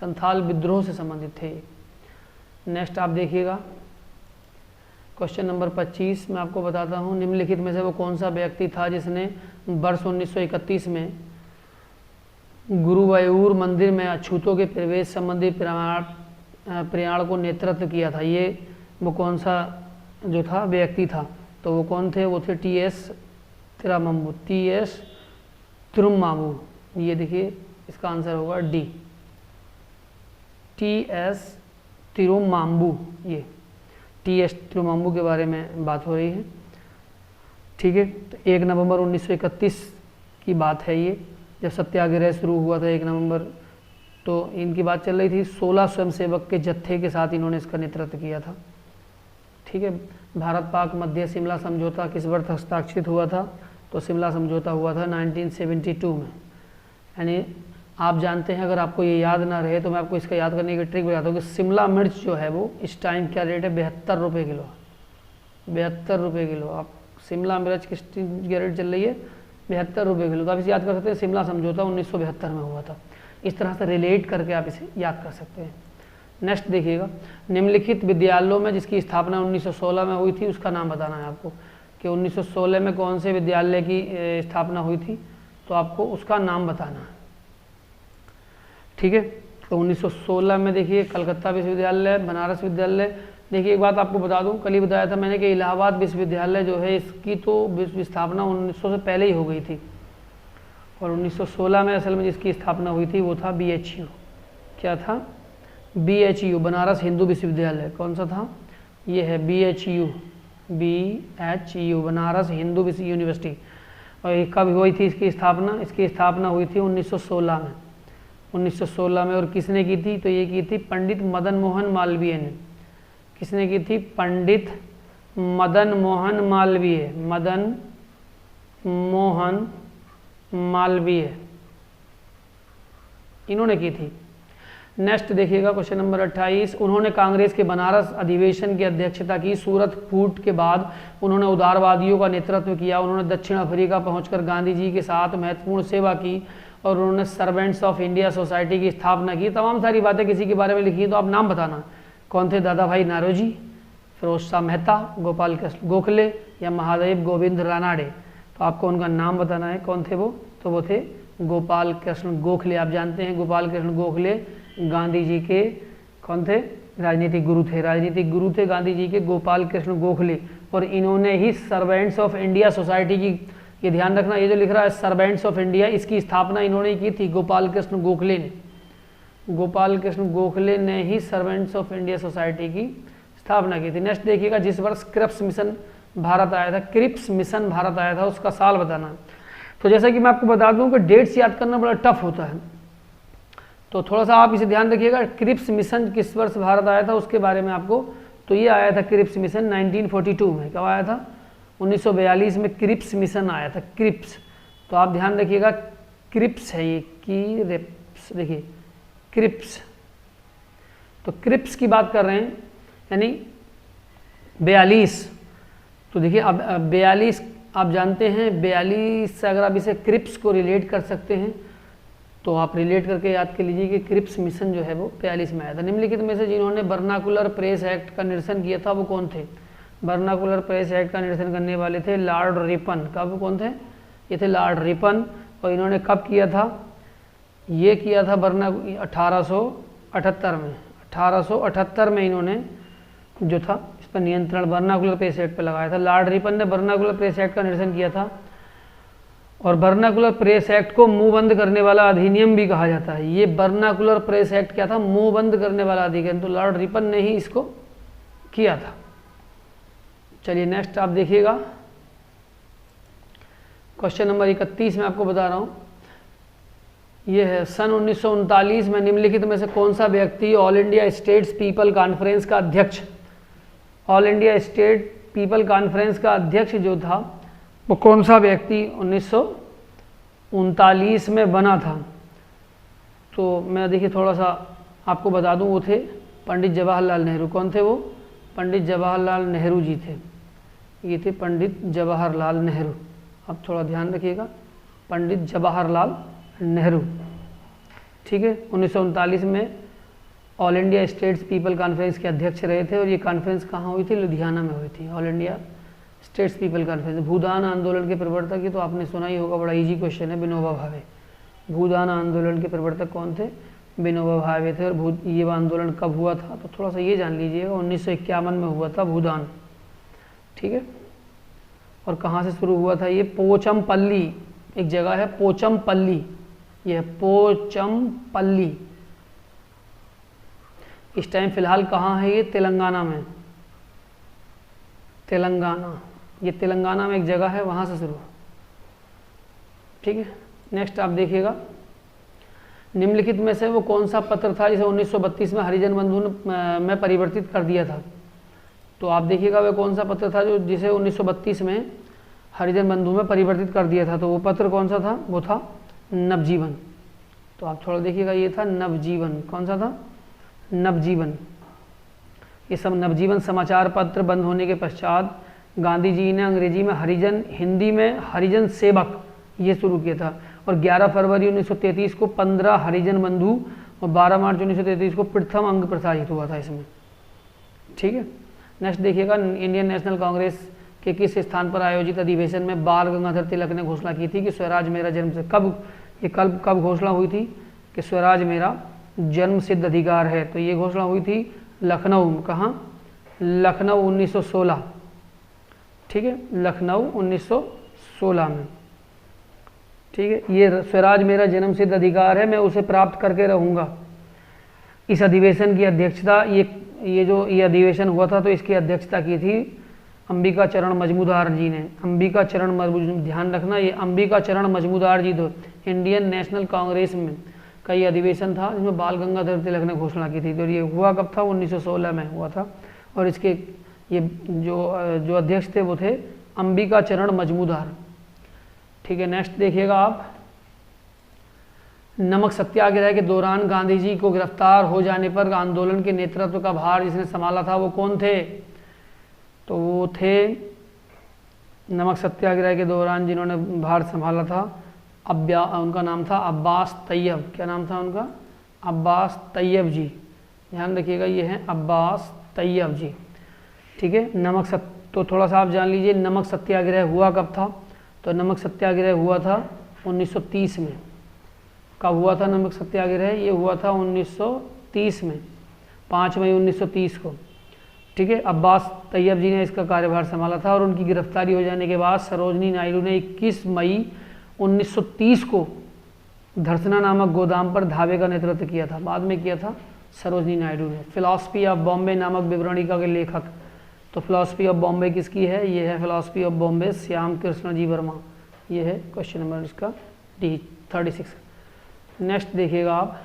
Speaker 1: संथाल विद्रोह से संबंधित थे। नेक्स्ट आप देखिएगा, क्वेश्चन नंबर 25 मैं आपको बताता हूँ, निम्नलिखित में से वो कौन सा व्यक्ति था जिसने वर्ष 1931 में गुरुवायूर मंदिर में अछूतों के प्रवेश संबंधी प्रयाण को नेतृत्व किया था। ये वो कौन सा जो था व्यक्ति था, तो वो कौन थे, वो थे टी.एस. तिरुमाम्बू, टी.एस. तिरुमाम्बू। ये देखिए इसका आंसर होगा डी, टी.एस. तिरुमाम्बू। ये टी.एस. तिरुमाम्बू के बारे में बात हो रही है, ठीक है। तो 1 नवंबर 1931 की बात है ये, जब सत्याग्रह शुरू हुआ था 1 नवंबर, तो इनकी बात चल रही थी। 16 स्वयंसेवक के जत्थे के साथ इन्होंने इसका नेतृत्व किया था, ठीक है। भारत पाक मध्य शिमला समझौता किस वर्ष हस्ताक्षरित हुआ था, तो शिमला समझौता हुआ था 1972 में। यानी आप जानते हैं, अगर आपको ये याद ना रहे तो मैं आपको इसका याद करने की ट्रिक बताता हूँ कि शिमला मिर्च जो है वो इस टाइम क्या रेट है, 72 रुपये किलो, 72 रुपये किलो। आप शिमला मिर्च किस चीज़ की रेट चल रही है, 72 रुपये किलो। तो आप इसे याद कर सकते हैं, शिमला समझौता 1972 में हुआ था। इस तरह से रिलेट करके आप इसे याद कर सकते हैं। नेक्स्ट देखिएगा, निम्नलिखित विद्यालयों में जिसकी स्थापना 1916 में हुई थी उसका नाम बताना है आपको, कि 1916 में कौन से विद्यालय की स्थापना हुई थी, तो आपको उसका नाम बताना है, ठीक है। तो 1916 में देखिए कलकत्ता विश्वविद्यालय, बनारस विद्यालय। देखिए एक बात आपको बता दूं, कल ही बताया था मैंने कि इलाहाबाद विश्वविद्यालय जो है इसकी तो स्थापना 1900 से पहले ही हो गई थी, और 1916 में असल में जिसकी स्थापना हुई थी वो था BHU। क्या था, BHU, बनारस हिंदू विश्वविद्यालय। कौन सा था, ये है BHU, बनारस हिंदू यूनिवर्सिटी। और कब हुई थी इसकी स्थापना, इसकी स्थापना हुई थी 1916 में, 1916 में। और किसने की थी, तो ये की थी पंडित मदन मोहन मालवीय ने। किसने की थी, पंडित मदन मोहन मालवीय, मदन मोहन मालवीय, इन्होंने की थी। नेक्स्ट देखिएगा क्वेश्चन नंबर 28, उन्होंने कांग्रेस के बनारस अधिवेशन की अध्यक्षता की। सूरत फूट के बाद उन्होंने उदारवादियों का नेतृत्व किया। उन्होंने दक्षिण अफ्रीका पहुंचकर गांधी जी के साथ महत्वपूर्ण सेवा की और उन्होंने सर्वेंट्स ऑफ इंडिया सोसाइटी की स्थापना की। तमाम सारी बातें किसी के बारे में लिखी हैं, तो आप नाम बताना कौन थे। दादा भाई नारोजी, फिरोज शाह मेहता, गोपाल कृष्ण गोखले या महादेव गोविंद रानाडे। तो आपको उनका नाम बताना है, कौन थे वो। तो वो थे गोपाल कृष्ण गोखले। आप जानते हैं गोपाल कृष्ण गोखले गांधी जी के कौन थे, राजनीतिक गुरु थे। राजनीतिक गुरु थे गांधी जी के गोपाल कृष्ण गोखले। और इन्होंने ही सर्वेंट्स ऑफ इंडिया सोसाइटी की, ये ध्यान रखना, ये जो लिख रहा है सर्वेंट्स ऑफ इंडिया, इसकी स्थापना इन्होंने की थी, गोपाल कृष्ण गोखले ने। गोपाल कृष्ण गोखले ने ही सर्वेंट्स ऑफ इंडिया सोसाइटी की स्थापना की थी। नेक्स्ट देखिएगा, जिस वर्ष क्रिप्स मिशन भारत आया था, क्रिप्स मिशन भारत आया था, उसका साल बताना। तो जैसा कि मैं आपको बता दूं कि डेट्स याद करना बड़ा टफ होता है, तो थोड़ा सा आप इसे ध्यान रखिएगा। क्रिप्स मिशन किस वर्ष भारत आया था उसके बारे में आपको, तो ये आया था क्रिप्स मिशन 1942 में। कब आया था, 1942 में क्रिप्स मिशन आया था। क्रिप्स, तो आप ध्यान रखिएगा, क्रिप्स है ये, क्रिप्स, देखिए क्रिप्स। तो क्रिप्स की बात कर रहे हैं, यानी 42। तो देखिए अब 42 आप जानते हैं, 42 से अगर आप इसे क्रिप्स को रिलेट कर सकते हैं तो आप रिलेट करके याद कर लीजिए कि क्रिप्स मिशन जो है वो 42 में आया था। निम्नलिखित में से जिन्होंने बर्नाकुलर प्रेस एक्ट का निरसन किया था वो कौन थे। बर्नाकुलर प्रेस एक्ट का निरसन करने वाले थे लॉर्ड रिपन। कब, कौन थे, ये थे लॉर्ड रिपन। और इन्होंने कब किया था, ये किया था 1878 में। 1878 में इन्होंने जो था इस पर नियंत्रण बर्नाकुलर प्रेस एक्ट पर लगाया था। लॉर्ड रिपन ने बर्नाकुलर प्रेस एक्ट का निरसन किया था। और बर्नाकुलर प्रेस एक्ट को मुंह बंद करने वाला अधिनियम भी कहा जाता है। ये बर्नाकुलर प्रेस एक्ट क्या था, मुंह बंद करने वाला अधिनियम, तो लॉर्ड रिपन ने ही इसको किया था। चलिए नेक्स्ट आप देखिएगा, क्वेश्चन नंबर 31 में आपको बता रहा हूं, ये है सन 1939 में निम्नलिखित में से कौन सा व्यक्ति all India states people conference का अध्यक्ष, all India state people conference का अध्यक्ष जो था वो कौन सा व्यक्ति 1939 में बना था। तो मैं देखिए थोड़ा सा आपको बता दूं, वो थे पंडित जवाहरलाल नेहरू। कौन थे वो, पंडित जवाहरलाल नेहरू जी थे। ये थे पंडित जवाहरलाल नेहरू। अब थोड़ा ध्यान रखिएगा, पंडित जवाहरलाल नेहरू, ठीक है। 1939 में all India states people conference के अध्यक्ष रहे थे। और ये कॉन्फ्रेंस कहाँ हुई थी, लुधियाना में हुई थी, all India states people conference. Bhoodan आंदोलन के प्रवर्तक, ये तो आपने सुना ही होगा, बड़ा इजी क्वेश्चन है, विनोबा भावे। भूदान आंदोलन के प्रवर्तक कौन थे, विनोबा भावे थे। और ये आंदोलन कब हुआ था, तो थोड़ा सा ये जान लीजिएगा, 1951 में हुआ था भूदान, ठीक है। और कहाँ से शुरू हुआ था, ये पोचमपल्ली, एक जगह है पोचमपल्ली, ये पोचमपल्ली। इस टाइम फिलहाल कहाँ है, ये तेलंगाना में, तेलंगाना, ये तेलंगाना में एक जगह है, वहाँ से शुरू, ठीक है। नेक्स्ट आप देखिएगा, निम्नलिखित में से वो कौन सा पत्र था जिसे 1932 में हरिजन बंधु में परिवर्तित कर दिया था। तो आप देखिएगा वह कौन सा पत्र था जो जिसे 1932 में हरिजन बंधु में परिवर्तित कर दिया था। तो वो पत्र कौन सा था, वो था नवजीवन। तो आप थोड़ा देखिएगा, ये था नवजीवन। कौन सा था, नवजीवन। ये सब नवजीवन समाचार पत्र बंद होने के पश्चात गांधी जी ने अंग्रेजी में हरिजन, हिंदी में हरिजन सेवक ये शुरू किया था। और 11 फरवरी 1933 को 15 हरिजन बंधु और 12 मार्च 1933 को प्रथम अंक प्रसारित हुआ था इसमें, ठीक है। नेक्स्ट देखिएगा, इंडियन नेशनल कांग्रेस के किस स्थान पर आयोजित अधिवेशन में बाल गंगाधर तिलक ने घोषणा की थी कि स्वराज मेरा जन्म से, कब घोषणा हुई थी कि स्वराज मेरा जन्म सिद्ध अधिकार है। तो ये घोषणा हुई थी लखनऊ में। कहाँ, लखनऊ 1916, ठीक है, लखनऊ 1916 में, ठीक है। ये स्वराज मेरा जन्म सिद्ध अधिकार है, मैं उसे प्राप्त करके रहूँगा। इस अधिवेशन की अध्यक्षता, ये अधिवेशन हुआ था तो इसकी अध्यक्षता की थी अंबिका चरण मजमूदार जी ने। अंबिका चरण मजमूदार, ध्यान रखना, ये अंबिका चरण मजमूदार जी तो इंडियन नेशनल कांग्रेस में का ये अधिवेशन था जिसमें बाल गंगाधर तिलक ने घोषणा की थी। तो ये हुआ कब था, 1916 में हुआ था। और इसके ये जो अध्यक्ष थे वो थे अंबिका चरण मजमूदार, ठीक है। नेक्स्ट देखिएगा आप, नमक सत्याग्रह के दौरान गांधी जी को गिरफ्तार हो जाने पर आंदोलन के नेतृत्व का भार जिसने संभाला था वो कौन थे? तो वो थे नमक सत्याग्रह के दौरान जिन्होंने भार संभाला था उनका नाम था अब्बास तैयब। क्या नाम था उनका? अब्बास तैयब जी। ध्यान रखिएगा, ये हैं अब्बास तैयब जी। ठीक है। तो थोड़ा सा आप जान लीजिए नमक सत्याग्रह हुआ कब था? तो नमक सत्याग्रह हुआ था 1930 में। कब हुआ था नमक सत्याग्रह? ये हुआ था 1930 में, 5 मई 1930 को। ठीक है। अब्बास तैयब जी ने इसका कार्यभार संभाला था और उनकी गिरफ्तारी हो जाने के बाद सरोजनी नायडू ने 21 मई 1930 को धरसना नामक गोदाम पर धावे का नेतृत्व किया था। बाद में किया था सरोजनी नायडू ने। फिलॉसफी ऑफ बॉम्बे नामक विवरणिका के लेखक, तो फिलॉसफी ऑफ बॉम्बे किसकी है? ये है फिलॉसफी ऑफ बॉम्बे श्याम कृष्ण जी वर्मा। ये है क्वेश्चन नंबर इसका डी 36। नेक्स्ट देखिएगा आप,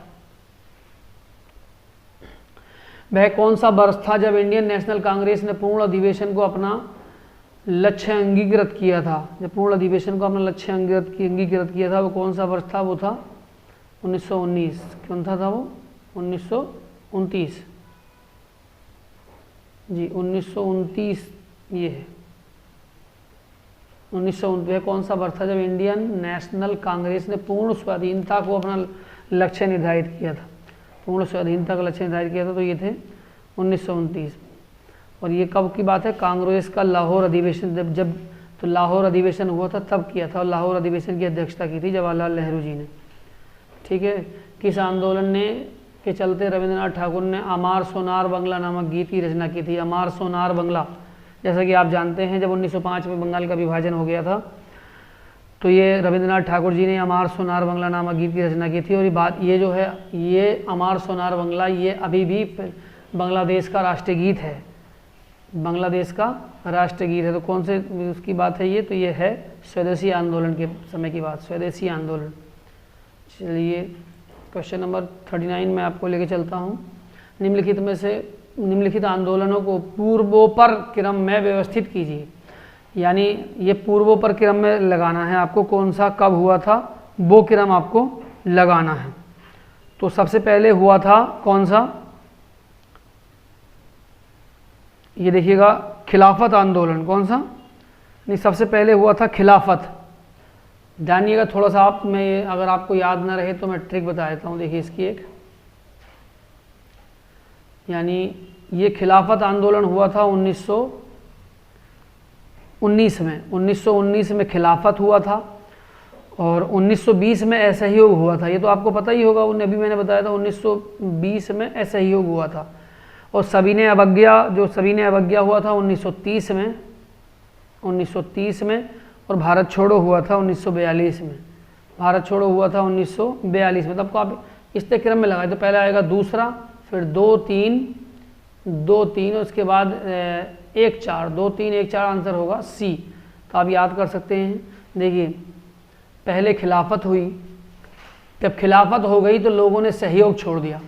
Speaker 1: वह कौन सा वर्ष था जब इंडियन नेशनल कांग्रेस ने पूर्ण अधिवेशन को अपना लक्ष्य अंगीकृत किया था? जब पूर्ण अधिवेशन को अपना लक्ष्य अंगीकृत किया था वो कौन सा वर्ष था? वो था 1919। कौन था वो? 1929 जी, 1929 ये है 1929। कौन सा वर्ष था जब इंडियन नेशनल कांग्रेस ने पूर्ण स्वाधीनता को अपना लक्ष्य निर्धारित किया था? पूर्ण स्वाधीनता का लक्ष्य निर्धारित किया था, तो ये थे 1929। और ये कब की बात है? कांग्रेस का लाहौर अधिवेशन जब तो लाहौर अधिवेशन हुआ था तब किया था, और लाहौर अधिवेशन की अध्यक्षता की थी जवाहरलाल नेहरू जी ने। ठीक है। किस आंदोलन ने के चलते रविंद्रनाथ ठाकुर ने अमार सोनार बंगला नामक गीत की रचना की थी? अमार सोनार बंगला, जैसा कि आप जानते हैं जब 1905 में बंगाल का विभाजन हो गया था तो ये रविंद्रनाथ ठाकुर जी ने अमार सोनार बंगला नामक गीत की रचना की थी। और ये जो है ये अमार सोनार बंगला ये अभी भी बांग्लादेश का राष्ट्रीय गीत है, बांग्लादेश का राष्ट्रीय गीत है। तो कौन से उसकी बात है ये? तो ये है स्वदेशी आंदोलन के समय की बात, स्वदेशी आंदोलन। चलिए क्वेश्चन नंबर 39 में आपको लेके चलता हूँ। निम्नलिखित आंदोलनों को पूर्वोपर क्रम में व्यवस्थित कीजिए, यानी ये पूर्वोपर क्रम में लगाना है आपको। कौन सा कब हुआ था वो क्रम आपको लगाना है। तो सबसे पहले हुआ था कौन सा? ये देखिएगा खिलाफत आंदोलन। कौन सा? नहीं, सबसे पहले हुआ था खिलाफत। जानिएगा थोड़ा सा आप, मैं अगर आपको याद ना रहे तो मैं ट्रिक बता देता हूँ। देखिए इसकी एक, यानी ये खिलाफत आंदोलन हुआ था 1919 में। 1919 में खिलाफत हुआ था और 1920 में असहयोग हुआ था। ये तो आपको पता ही होगा, अभी मैंने बताया था 1920 में असहयोग हुआ था। और सविनय अवज्ञा हुआ था 1930 में। और भारत छोड़ो हुआ था 1942 में। भारत छोड़ो हुआ था 1942 में। तब को आप इस क्रम में लगाए तो पहले आएगा दूसरा, फिर 2 3 उसके बाद 1 4, 2 3 1 4 आंसर होगा सी। तो आप याद कर सकते हैं। देखिए पहले खिलाफत हुई, जब खिलाफत हो गई तो लोगों ने सहयोग छोड़ दिया।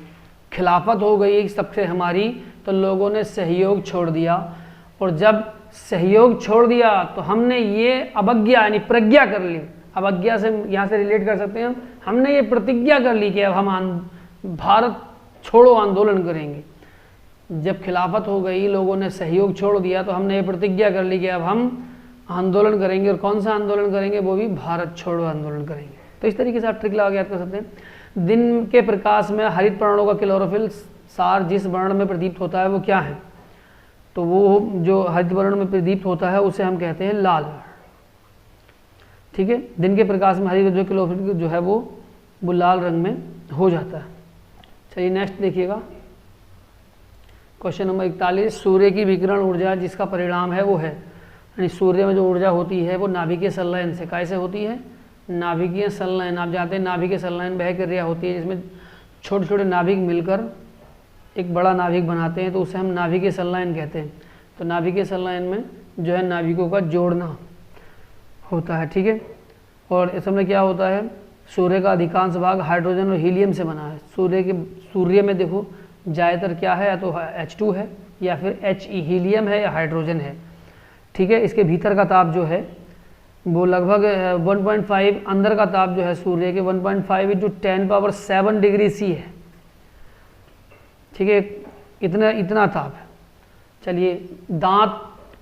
Speaker 1: खिलाफत हो गई सबसे हमारी तो लोगों ने सहयोग छोड़ दिया, और जब सहयोग छोड़ दिया तो हमने ये अवज्ञा यानी प्रज्ञा कर ली। अवज्ञा से यहाँ से रिलेट कर सकते हैं हमने ये प्रतिज्ञा कर ली कि अब हम भारत छोड़ो आंदोलन करेंगे। जब खिलाफत हो गई, लोगों ने सहयोग छोड़ दिया, तो हमने ये प्रतिज्ञा कर ली कि अब हम आंदोलन करेंगे। और कौन सा आंदोलन करेंगे? वो भी भारत छोड़ो आंदोलन करेंगे। तो इस तरीके से आप ट्रिक लगा के याद कर सकते हैं। दिन के प्रकाश में हरित पर्णों का क्लोरोफिल सार जिस वर्ण में प्रदीप्त होता है वो क्या है? तो वो जो हरित वर्ण में प्रदीप्त होता है उसे हम कहते हैं लाल। ठीक है। दिन के प्रकाश में हरित जो क्लोरोफिल जो है वो लाल रंग में हो जाता है। चलिए नेक्स्ट देखिएगा क्वेश्चन नंबर 41। सूर्य की विकिरण ऊर्जा जिसका परिणाम है वो है, यानी सूर्य में जो ऊर्जा होती है वो नाभिकीय संलयन से कैसे होती है? नाभिकीय संलयन। आप जानते हैं नाभिकीय संलयन वह क्रिया होती है जिसमें छोटे छोटे नाभिक मिलकर एक बड़ा नाभिक बनाते हैं, तो उसे हम नाभिकीय संलयन कहते हैं। तो नाभिकीय संलयन में जो है नाभिकों का जोड़ना होता है। ठीक है। और इसमें क्या होता है? सूर्य का अधिकांश भाग हाइड्रोजन और हीलियम से बना है। सूर्य में देखो ज़्यादातर क्या है, या तो H2 है या फिर He हीलियम है या हाइड्रोजन है। ठीक है। इसके भीतर का ताप जो है वो लगभग 1.5 अंदर का ताप जो है सूर्य के 1.5 इंटू 10⁻7 डिग्री सी है। ठीक है, इतना ताप है। चलिए, दांत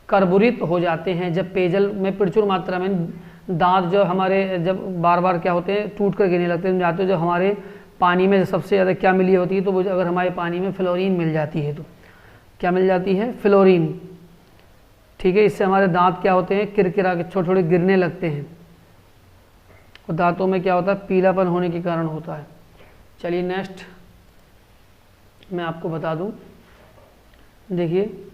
Speaker 1: कर्बूरित हो जाते हैं जब पेयजल में प्रचुर मात्रा में, दांत जो हमारे जब बार बार क्या होते हैं टूट कर गिरने लगते हैं, जाते हैं जब हमारे पानी में सबसे ज़्यादा क्या मिली होती है, तो वो अगर हमारे पानी में फ्लोरीन मिल जाती है तो क्या मिल जाती है, फ्लोरीन। ठीक है, इससे हमारे दांत क्या होते हैं, किरकिरा के छोटे छोटे गिरने लगते हैं और दांतों में क्या होता है, पीलापन होने के कारण होता है। चलिए नेक्स्ट मैं आपको बता दूं, देखिए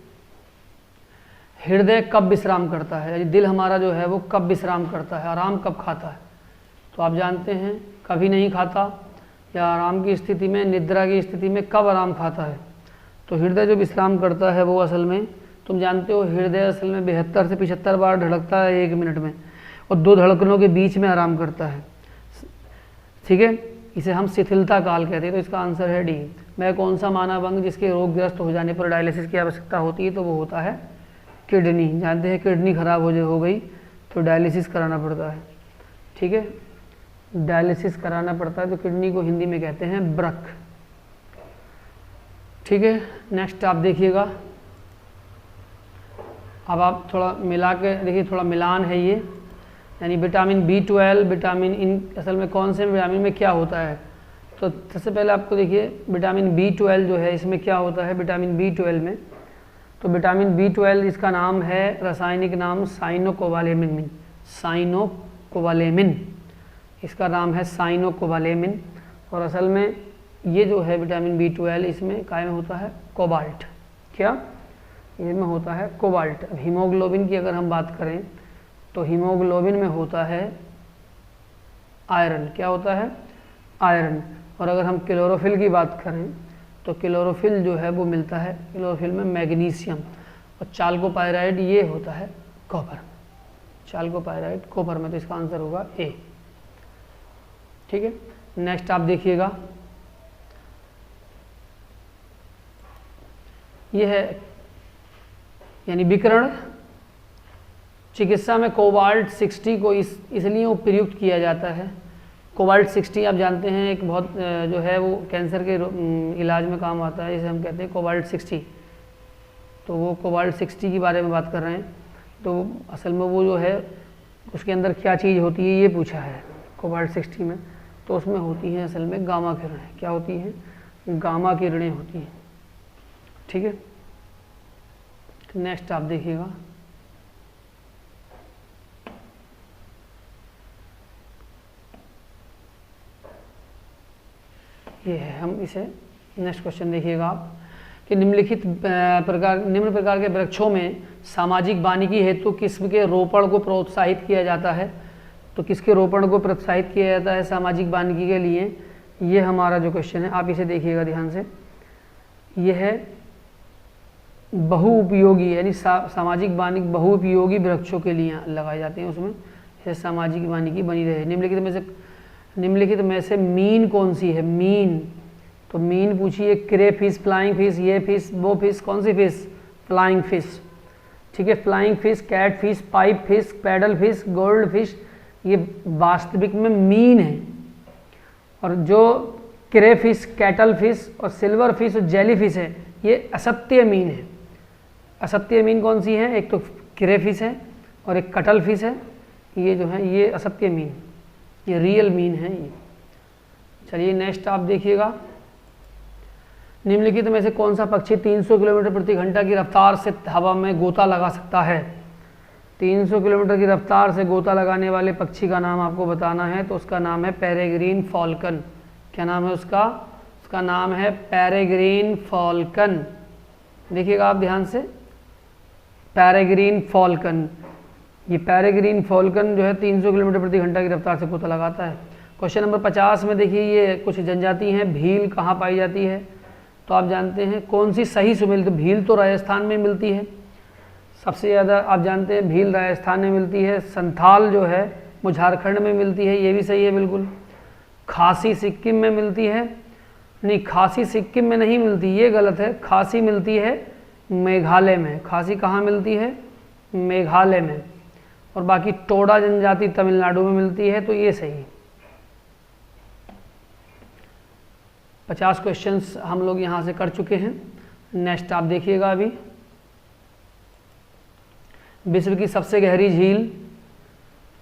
Speaker 1: हृदय कब विश्राम करता है, यानी दिल हमारा जो है वो कब विश्राम करता है, आराम कब खाता है। तो आप जानते हैं कभी नहीं खाता, या आराम की स्थिति में, निद्रा की स्थिति में कब आराम खाता है। तो हृदय जो विश्राम करता है वो असल में, तुम जानते हो हृदय असल में 72 से 75 बार धड़कता है 1 मिनट में, और 2 धड़कनों के बीच में आराम करता है। ठीक है, इसे हम शिथिलता काल कहते हैं। तो इसका आंसर है डी। मैं कौन सा मानव अंग जिसके रोगग्रस्त हो जाने पर डायलिसिस की आवश्यकता होती है, तो वो होता है किडनी। जानते हैं किडनी खराब हो गई तो डायलिसिस कराना पड़ता है। ठीक है, डायलिसिस कराना पड़ता है, तो किडनी को हिंदी में कहते हैं ब्रक। ठीक है, नेक्स्ट आप देखिएगा, अब आप थोड़ा मिला के देखिए, थोड़ा मिलान है ये, यानी विटामिन B12, विटामिन इन असल में कौन से विटामिन में क्या होता है। तो सबसे पहले आपको देखिए विटामिन B12 जो है इसमें क्या होता है, विटामिन B12 में, तो विटामिन B12 इसका नाम है, रासायनिक नाम साइनोकोबालेमिन। साइनोकोबालेमिन इसका नाम है, साइनोकोबालेमिन। और असल में ये जो है विटामिन B12 इसमें काय में होता है, कोबाल्ट। क्या इसमें होता है, कोबाल्ट। अब हीमोग्लोबिन की अगर हम बात करें तो हीमोग्लोबिन में होता है आयरन। क्या होता है, आयरन। और अगर हम क्लोरोफिल की बात करें तो क्लोरोफिल जो है वो मिलता है, क्लोरोफिल में मैग्नीशियम। और चाल्कोपाइराइड ये होता है कॉपर। चाल्कोपाइराइड कॉपर में, तो इसका आंसर होगा ए। ठीक है, नेक्स्ट आप देखिएगा, ये है यानी विकिरण। चिकित्सा में कोबाल्ट 60 को इसलिए प्रयुक्त किया जाता है। कोबाल्ट 60 आप जानते हैं एक बहुत जो है वो कैंसर के इलाज में काम आता है, जिसे हम कहते हैं कोबाल्ट 60। तो वो कोबाल्ट 60 के बारे में बात कर रहे हैं। तो असल में वो जो है उसके अंदर क्या चीज़ होती है ये पूछा है कोबाल्ट 60 में। तो उसमें होती हैं असल में गामा किरणें। क्या होती हैं, गामा किरणें होती हैं। ठीक है, नेक्स्ट आप देखिएगा, ये है, हम इसे नेक्स्ट क्वेश्चन देखिएगा आप कि निम्न प्रकार के वृक्षों में सामाजिक वानिकी हेतु किस्म के रोपण को प्रोत्साहित किया जाता है। तो किसके रोपण को प्रोत्साहित किया जाता है सामाजिक वानिकी के लिए, ये हमारा जो क्वेश्चन है आप इसे देखिएगा ध्यान से। यह है बहुउपयोगी, यानी सामाजिक वानिकी बहुउपयोगी वृक्षों के लिए लगाए जाते हैं, उसमें यह सामाजिक वानिकी बनी रहे। निम्नलिखित में से मीन कौन सी है, मीन। तो मीन पूछिए, क्रे फिश, फ्लाइंग फिश, ये फिश, वो फिश, कौन सी फिश, फ्लाइंग फिश। ठीक है, flying fish, catfish, pipefish, paddlefish, goldfish, ये वास्तविक में मीन है। और जो क्रे फिश, कैटल फिश और सिल्वर फिश और जेली फिश है ये असत्य मीन है। असत्य मीन कौन सी है, एक तो क्रे फिश है और एक कटल फिश है, ये जो है ये असत्य मीन, ये रियल मीन है ये। चलिए नेक्स्ट आप देखिएगा, निम्नलिखित में से कौन सा पक्षी 300 किलोमीटर प्रति घंटा की रफ्तार से हवा में गोता लगा सकता है। 300 किलोमीटर की रफ्तार से गोता लगाने वाले पक्षी का नाम आपको बताना है। तो उसका नाम है पेरेग्रीन फॉल्कन। क्या नाम है उसका, उसका नाम है पेरेग्रीन फॉल्कन। देखिएगा आप ध्यान से, पेरेग्रीन फॉल्कन। ये पेरेग्रीन फॉल्कन जो है 300 किलोमीटर प्रति घंटा की रफ्तार से गोता लगाता है। क्वेश्चन नंबर 50 में देखिए, ये कुछ जनजाति हैं, भील कहाँ पाई जाती है। तो आप जानते हैं कौन सी सही सुमेल, तो भील तो राजस्थान में मिलती है सबसे ज़्यादा, आप जानते हैं भील राजस्थान में मिलती है। संथाल जो है वो झारखंड में मिलती है, ये भी सही है बिल्कुल। खासी सिक्किम में मिलती है, नहीं खासी सिक्किम में नहीं मिलती, ये गलत है। खासी मिलती है मेघालय में। खासी कहाँ मिलती है, मेघालय में। और बाकी टोडा जनजाति तमिलनाडु में मिलती है, तो ये सही। 50 क्वेश्चंस हम लोग यहाँ से कर चुके हैं। नेक्स्ट आप देखिएगा अभी, विश्व की सबसे गहरी झील।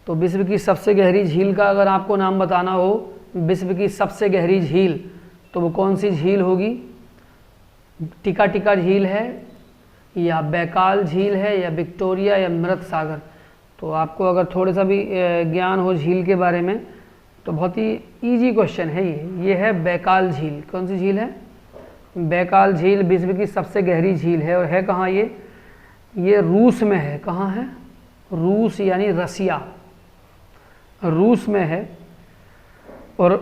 Speaker 1: तो विश्व की सबसे गहरी झील का अगर आपको नाम बताना हो, विश्व की सबसे गहरी झील, तो वो कौन सी झील होगी? टिका टिका झील है, या बैकाल झील है, या विक्टोरिया, या मृत सागर। तो आपको अगर थोड़ा सा भी ज्ञान हो झील के बारे में तो बहुत ही इजी क्वेश्चन है ये है बैकाल झील। कौन सी झील है? बैकाल झील विश्व की सबसे गहरी झील है, और है कहाँ ये रूस में है। कहाँ है? रूस यानी रसिया, रूस में है। और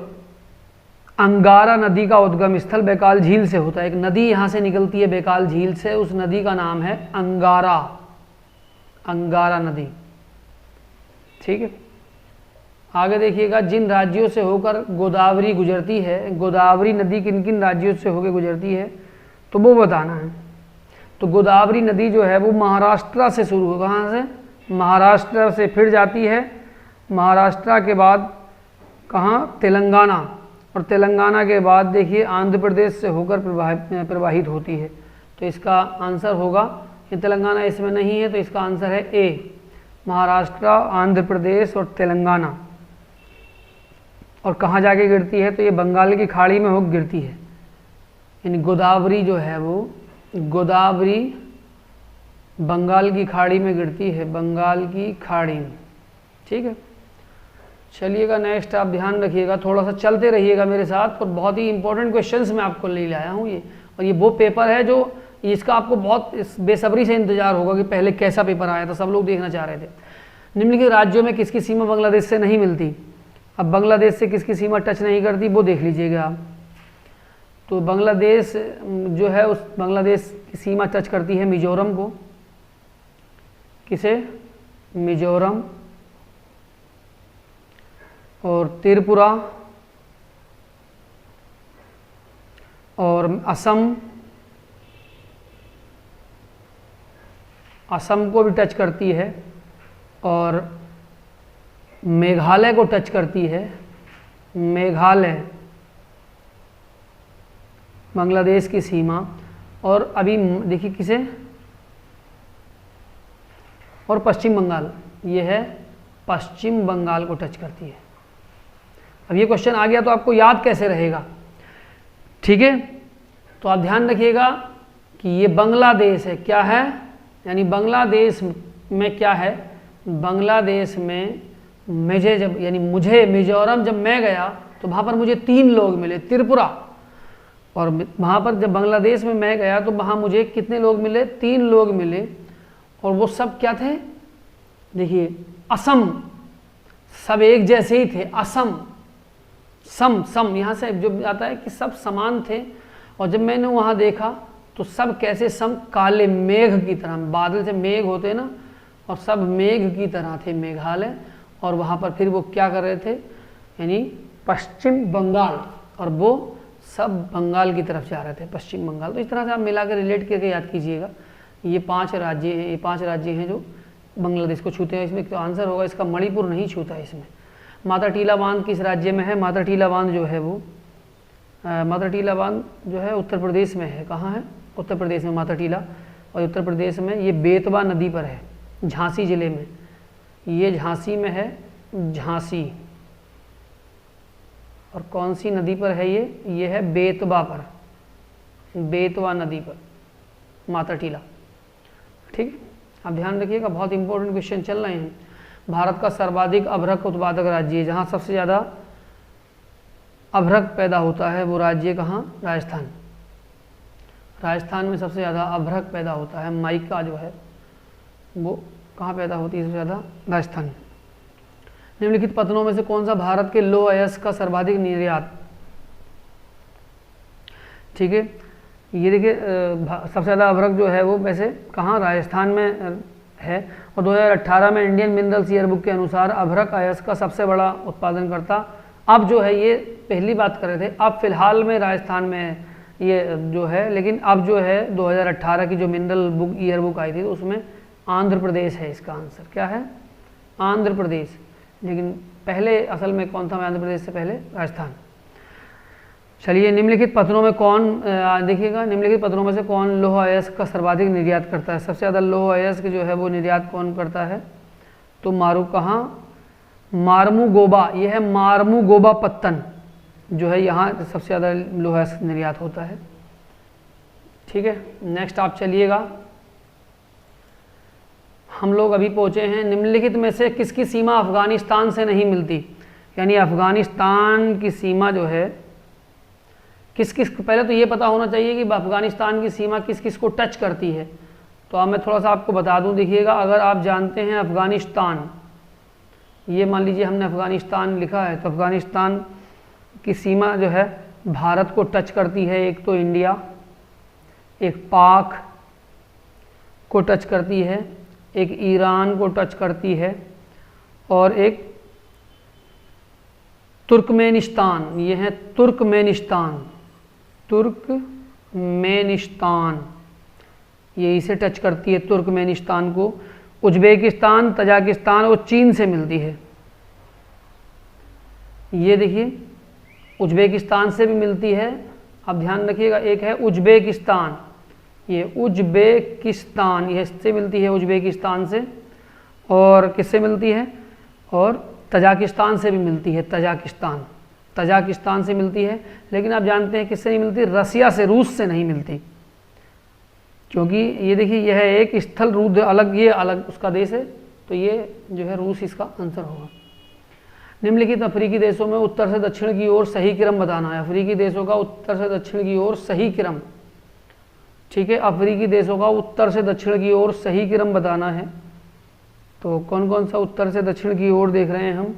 Speaker 1: अंगारा नदी का उद्गम स्थल बैकाल झील से होता है। एक नदी यहाँ से निकलती है बैकाल झील से, उस नदी का नाम है अंगारा, अंगारा नदी। ठीक है, आगे देखिएगा, जिन राज्यों से होकर गोदावरी गुजरती है, गोदावरी नदी किन किन राज्यों से होकर गुजरती है, तो वो बताना है। तो गोदावरी नदी जो है वो महाराष्ट्र से शुरू हो, कहाँ से? महाराष्ट्र से, फिर जाती है महाराष्ट्र के बाद कहाँ? तेलंगाना, और तेलंगाना के बाद देखिए आंध्र प्रदेश से होकर प्रवाहित होती है। तो इसका आंसर होगा, ये तेलंगाना इसमें नहीं है, तो इसका आंसर है ए, महाराष्ट्र, आंध्र प्रदेश और तेलंगाना। और कहाँ जाके गिरती है? तो ये बंगाल की खाड़ी में होकर गिरती है। यानी गोदावरी जो है वो, गोदावरी बंगाल की खाड़ी में गिरती है, बंगाल की खाड़ी में। ठीक है, चलिएगा नेक्स्ट आप ध्यान रखिएगा, थोड़ा सा चलते रहिएगा मेरे साथ, और बहुत ही इंपॉर्टेंट क्वेश्चंस मैं आपको ले लाया हूँ ये। और ये वो पेपर है जो इसका आपको बहुत बेसब्री से इंतजार होगा कि पहले कैसा पेपर आया था, सब लोग देखना चाह रहे थे। निम्नलिखित राज्यों में किसकी सीमा बांग्लादेश से नहीं मिलती? अब बांग्लादेश से किसकी सीमा टच नहीं करती वो देख लीजिएगा आप। तो बांग्लादेश जो है उस बांग्लादेश की सीमा टच करती है मिजोरम को। किसे? मिजोरम, और त्रिपुरा, और असम, असम को भी टच करती है, और मेघालय को टच करती है। मेघालय बांग्लादेश की सीमा, और अभी देखिए किसे? और पश्चिम बंगाल, ये है पश्चिम बंगाल को टच करती है। अब ये क्वेश्चन आ गया तो आपको याद कैसे रहेगा? ठीक है, तो आप ध्यान रखिएगा कि ये बांग्लादेश है, क्या है? यानी बांग्लादेश में क्या है? बांग्लादेश में मुझे मिजोरम जब मैं गया तो वहाँ पर मुझे 3 लोग मिले, त्रिपुरा। और वहाँ पर जब बांग्लादेश में मैं गया तो वहाँ मुझे कितने लोग मिले? 3 लोग मिले। और वो सब क्या थे? देखिए, असम, सब एक जैसे ही थे। असम, सम यहाँ से जो आता है कि सब समान थे। और जब मैंने वहाँ देखा तो सब कैसे? सम, काले मेघ की तरह, बादल से मेघ होते हैं ना, और सब मेघ की तरह थे मेघालय। और वहाँ पर फिर वो क्या कर रहे थे? यानी पश्चिम बंगाल, और वो सब बंगाल की तरफ जा रहे थे, पश्चिम बंगाल। तो इस तरह से आप मिला कर रिलेट करके याद कीजिएगा। ये 5 राज्य हैं, ये 5 राज्य हैं जो बांग्लादेश को छूते हैं। इसमें तो आंसर होगा इसका मणिपुर नहीं छूता है इसमें। माता टीला बांध किस राज्य में है? माता टीला बांध जो है वो माता टीला बांध जो है उत्तर प्रदेश में है। कहाँ है? उत्तर प्रदेश में माता टीला। और उत्तर प्रदेश में ये बेतवा नदी पर है, झांसी जिले में। ये झांसी में है, झांसी। और कौन सी नदी पर है ये है बेतवा पर, बेतवा नदी पर माता टीला। ठीक, आप ध्यान रखिएगा, बहुत इंपॉर्टेंट क्वेश्चन चल रहे हैं। भारत का सर्वाधिक अभ्रक उत्पादक राज्य, जहाँ सबसे ज़्यादा अभ्रक पैदा होता है वो राज्य कहाँ? राजस्थान। राजस्थान में सबसे ज़्यादा अभ्रक पैदा होता है। माइका जो है वो कहाँ पैदा होती है सबसे ज़्यादा? राजस्थान। निम्नलिखित पत्तनों में से कौन सा भारत के लौह अयस्क का सर्वाधिक निर्यात? ठीक है, ये देखिए सबसे ज़्यादा अभ्रक जो है वो वैसे कहाँ? राजस्थान में है। और 2018 में इंडियन मिनरल्स ईयरबुक के अनुसार अभ्रक अयस्क का सबसे बड़ा उत्पादनकर्ता अब जो है, ये पहली बात कर रहे थे, अब फिलहाल में राजस्थान में ये जो है, लेकिन अब जो है 2018 की जो मिनरल बुक ईयरबुक आई थी तो उसमें आंध्र प्रदेश है। इसका आंसर क्या है? आंध्र प्रदेश, लेकिन पहले असल में कौन था आंध्र प्रदेश से पहले? राजस्थान। चलिए, निम्नलिखित पत्रों में कौन, देखिएगा, निम्नलिखित पत्रों में से कौन लौह अयस्क का सर्वाधिक निर्यात करता है? सबसे ज़्यादा लौह अयस्क जो है वो निर्यात कौन करता है? तो मार्मुगोबा, यह है मार्मुगोबा पत्तन जो है, यहाँ सबसे ज़्यादा लौह अयस्क निर्यात होता है। ठीक है, नेक्स्ट आप चलिएगा, हम लोग अभी पहुँचे हैं निम्नलिखित में से किसकी सीमा अफगानिस्तान से नहीं मिलती? यानी अफगानिस्तान की सीमा जो है किस किस, पहले तो ये पता होना चाहिए कि अफगानिस्तान की सीमा किस किस को टच करती है। तो अब मैं थोड़ा सा आपको बता दूं, देखिएगा, अगर आप जानते हैं अफगानिस्तान, ये मान लीजिए हमने अफगानिस्तान लिखा है, तो अफगानिस्तान की सीमा जो है भारत को टच करती है। एक तो इंडिया, एक पाक को टच करती है, एक ईरान को टच करती है, और एक तुर्कमेनिस्तान, ये है तुर्कमेनिस्तान, ये इसे टच करती है तुर्कमेनिस्तान को। उज्बेकिस्तान, तजाकिस्तान और चीन से मिलती है। ये देखिए, उज्बेकिस्तान से भी मिलती है, आप ध्यान रखिएगा, एक है उज्बेकिस्तान, ये उज्बेकिस्तान, ये इससे मिलती है उज्बेकिस्तान से, और किससे मिलती है? और तजाकिस्तान से भी मिलती है, तजाकिस्तान से मिलती है। लेकिन आप जानते हैं किससे नहीं मिलती? रसिया से, रूस से नहीं मिलती, क्योंकि ये देखिए, यह है एक स्थल रुद्र अलग, ये अलग उसका देश है, तो ये जो है रूस इसका आंसर होगा। निम्नलिखित अफ्रीकी देशों में उत्तर से दक्षिण की ओर सही क्रम बताना है। अफ्रीकी देशों का उत्तर से दक्षिण की ओर सही क्रम, ठीक है, अफ्रीकी देशों का उत्तर से दक्षिण की ओर सही क्रम बताना है। तो कौन कौन सा उत्तर से दक्षिण की ओर देख रहे हैं हम?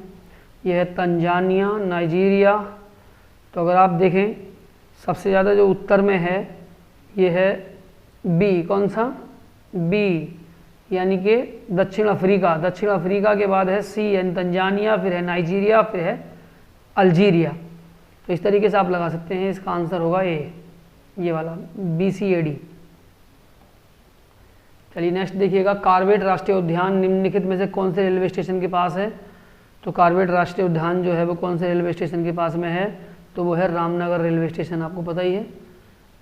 Speaker 1: यह है तंजानिया, नाइजीरिया। तो अगर आप देखें, सबसे ज़्यादा जो उत्तर में है ये है बी, कौन सा? बी, यानी कि दक्षिण अफ्रीका। दक्षिण अफ्रीका के बाद है सी, यानी तंजानिया, फिर है नाइजीरिया, फिर है अल्जीरिया। तो इस तरीके से आप लगा सकते हैं, इसका आंसर होगा ए, ये वाला BCAD। चलिए नेक्स्ट देखिएगा, कॉर्बेट राष्ट्रीय उद्यान निम्नलिखित में से कौन से रेलवे स्टेशन के पास है? तो कॉर्बेट राष्ट्रीय उद्यान जो है वो कौन से रेलवे स्टेशन के पास में है? तो वो है रामनगर रेलवे स्टेशन, आपको पता ही है।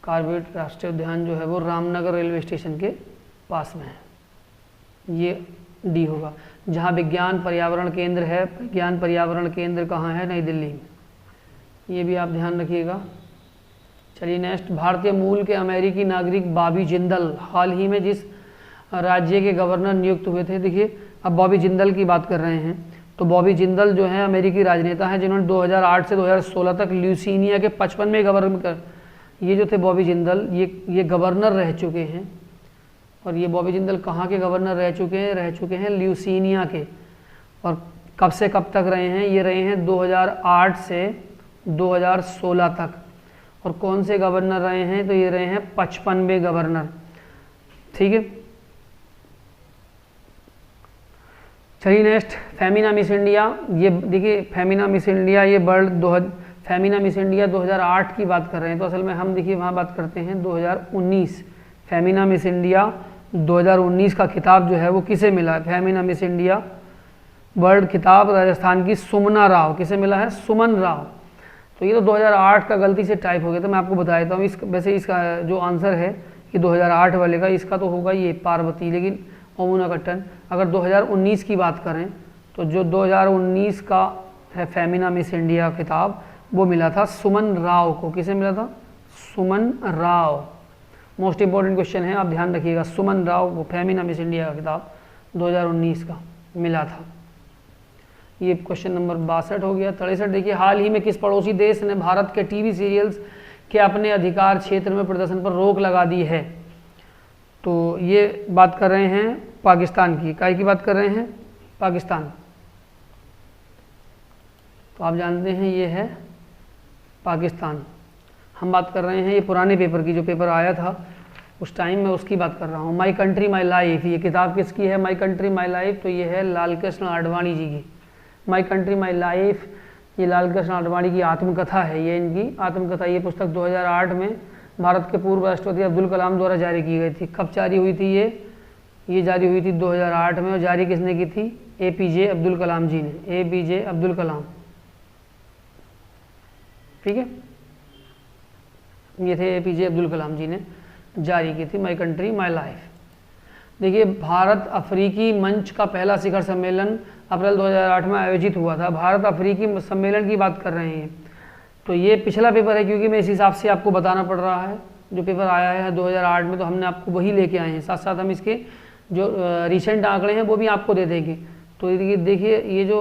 Speaker 1: कॉर्बेट राष्ट्रीय उद्यान जो है वो रामनगर रेलवे स्टेशन के पास में है, ये डी होगा। जहाँ विज्ञान पर्यावरण केंद्र है, विज्ञान पर्यावरण केंद्र कहाँ है? नई दिल्ली में, ये भी आप ध्यान रखिएगा। चलिए नेक्स्ट, भारतीय मूल के अमेरिकी नागरिक बॉबी जिंदल हाल ही में जिस राज्य के गवर्नर नियुक्त हुए थे? देखिए, अब बॉबी जिंदल की बात कर रहे हैं, तो बॉबी जिंदल जो है अमेरिकी राजनेता हैं जिन्होंने 2008 से 2016 तक ल्यूसीनिया के 55वें गवर्नर, ये जो थे बॉबी जिंदल, ये गवर्नर रह चुके हैं। और ये बॉबी जिंदल कहाँ के गवर्नर रह चुके हैं? रह चुके हैं ल्यूसीनिया के। और कब से कब तक रहे हैं? ये रहे हैं 2008 से 2016 तक। और कौन से गवर्नर रहे हैं? तो ये रहे हैं 55वें गवर्नर, ठीक है। चलिए नेक्स्ट, फेमिना मिस इंडिया, ये देखिए फेमिना मिस इंडिया, ये फेमिना मिस इंडिया 2008 की बात कर रहे हैं, तो असल में हम देखिए वहाँ बात करते हैं 2019। फेमिना मिस इंडिया 2019 का खिताब जो है वो किसे मिला है? फेमिना मिस इंडिया वर्ल्ड खिताब राजस्थान की सुमना राव, किसे मिला है? सुमन राव। तो ये तो 2008 का गलती से टाइप हो गया, तो मैं आपको बता देता हूँ। वैसे इसका जो आंसर है कि 2008 वाले का, इसका तो होगा ये पार्वती, लेकिन ओमुना कट्टन। अगर 2019 की बात करें तो जो 2019 का है फेमिना मिस इंडिया खिताब, वो मिला था सुमन राव को। किसे मिला था? सुमन राव। मोस्ट इंपॉर्टेंट क्वेश्चन है, आप ध्यान रखिएगा। सुमन राव को फेमिना मिस इंडिया का खिताब 2019 का मिला था। ये क्वेश्चन नंबर 62 हो गया। 63 देखिए, हाल ही में किस पड़ोसी देश ने भारत के टीवी सीरियल्स के अपने अधिकार क्षेत्र में प्रदर्शन पर रोक लगा दी है? तो ये बात कर रहे हैं पाकिस्तान की। काय की बात कर रहे हैं? पाकिस्तान। तो आप जानते हैं ये है पाकिस्तान। हम बात कर रहे हैं ये पुराने पेपर की, जो पेपर आया था उस टाइम में, उसकी बात कर रहा हूँ। माई कंट्री माई लाइफ, ये किताब किसकी है? माई कंट्री माई लाइफ, तो ये है लाल कृष्ण आडवाणी जी की। माई कंट्री माई लाइफ, ये लाल कृष्ण आडवाणी की आत्मकथा है, ये इनकी आत्मकथा। ये पुस्तक 2008 में भारत के पूर्व राष्ट्रपति अब्दुल कलाम द्वारा जारी की गई थी। कब जारी हुई थी ये जारी हुई थी 2008 में। और जारी किसने की थी? APJ अब्दुल कलाम जी ने, APJ अब्दुल कलाम, ठीक है, ये थे APJ अब्दुल कलाम जी ने जारी की थी, माई कंट्री माई लाइफ। देखिए, भारत अफ्रीकी मंच का पहला शिखर सम्मेलन अप्रैल 2008 में आयोजित हुआ था। भारत अफ्रीकी सम्मेलन की बात कर रहे हैं, तो ये पिछला पेपर है, क्योंकि मैं इस हिसाब से आपको बताना पड़ रहा है। जो पेपर आया है 2008 में, तो हमने आपको वही लेके आए हैं, साथ साथ हम इसके जो रिसेंट आंकड़े हैं वो भी आपको दे देंगे। तो ये देखिए, ये जो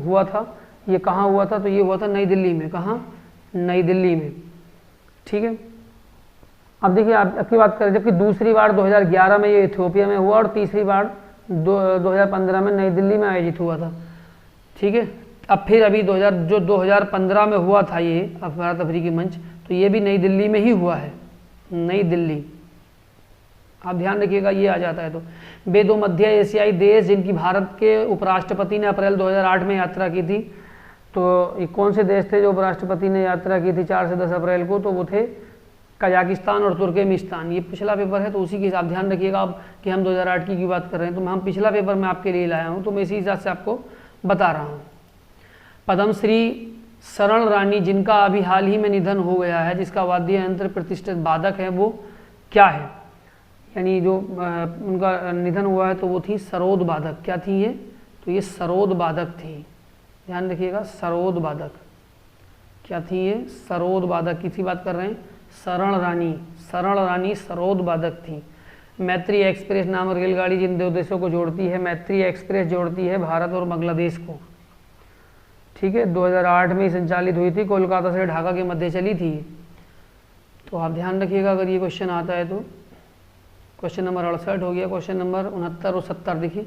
Speaker 1: हुआ था, ये कहाँ हुआ था, तो ये हुआ था नई दिल्ली में। कहाँ? नई दिल्ली में, ठीक है। अब देखिए, आपकी बात करें, जबकि दूसरी बार 2011 में ये इथियोपिया में हुआ और तीसरी बार 2015 में नई दिल्ली में आयोजित हुआ था, ठीक है। अब फिर अभी 2015 में हुआ था ये भारत अफ्रीकी मंच, तो ये भी नई दिल्ली में ही हुआ है, नई दिल्ली। आप ध्यान रखिएगा, ये आ जाता है। तो वे दो मध्य एशियाई देश जिनकी भारत के उपराष्ट्रपति ने अप्रैल 2008 में यात्रा की थी, तो ये कौन से देश थे जो उपराष्ट्रपति ने यात्रा की थी 4 से 10 अप्रैल को? तो वो थे कजाकिस्तान और तुर्कमेनिस्तान। ये पिछला पेपर है, तो उसी के हिसाब ध्यान रखिएगा आप कि हम 2008 की बात कर रहे हैं, तो हम पिछला पेपर में आपके लिए लाया हूँ, तो मैं इसी हिसाब से आपको बता रहा हूँ। पद्मश्री शरण रानी, जिनका अभी हाल ही में निधन हो गया है, जिसका वाद्य यंत्र प्रतिष्ठित वादक है, वो क्या है? यानी जो उनका निधन हुआ है, तो वो थी सरोद वादक। क्या थी ये? तो ये सरोद वादक थी, ध्यान रखिएगा, सरोद वादक। क्या थी ये? सरोद वादक। किसी बात कर रहे हैं? शरण रानी, शरण रानी सरोद वादक थी। मैत्री एक्सप्रेस नामक रेलगाड़ी जिन दो देशों को जोड़ती है, मैत्री एक्सप्रेस जोड़ती है भारत और बांग्लादेश को, ठीक है। 2008 में संचालित हुई थी, कोलकाता से ढाका के मध्य चली थी। तो आप ध्यान रखिएगा अगर ये क्वेश्चन आता है तो। क्वेश्चन नंबर 68 हो गया। क्वेश्चन नंबर 69 और 70 देखिए।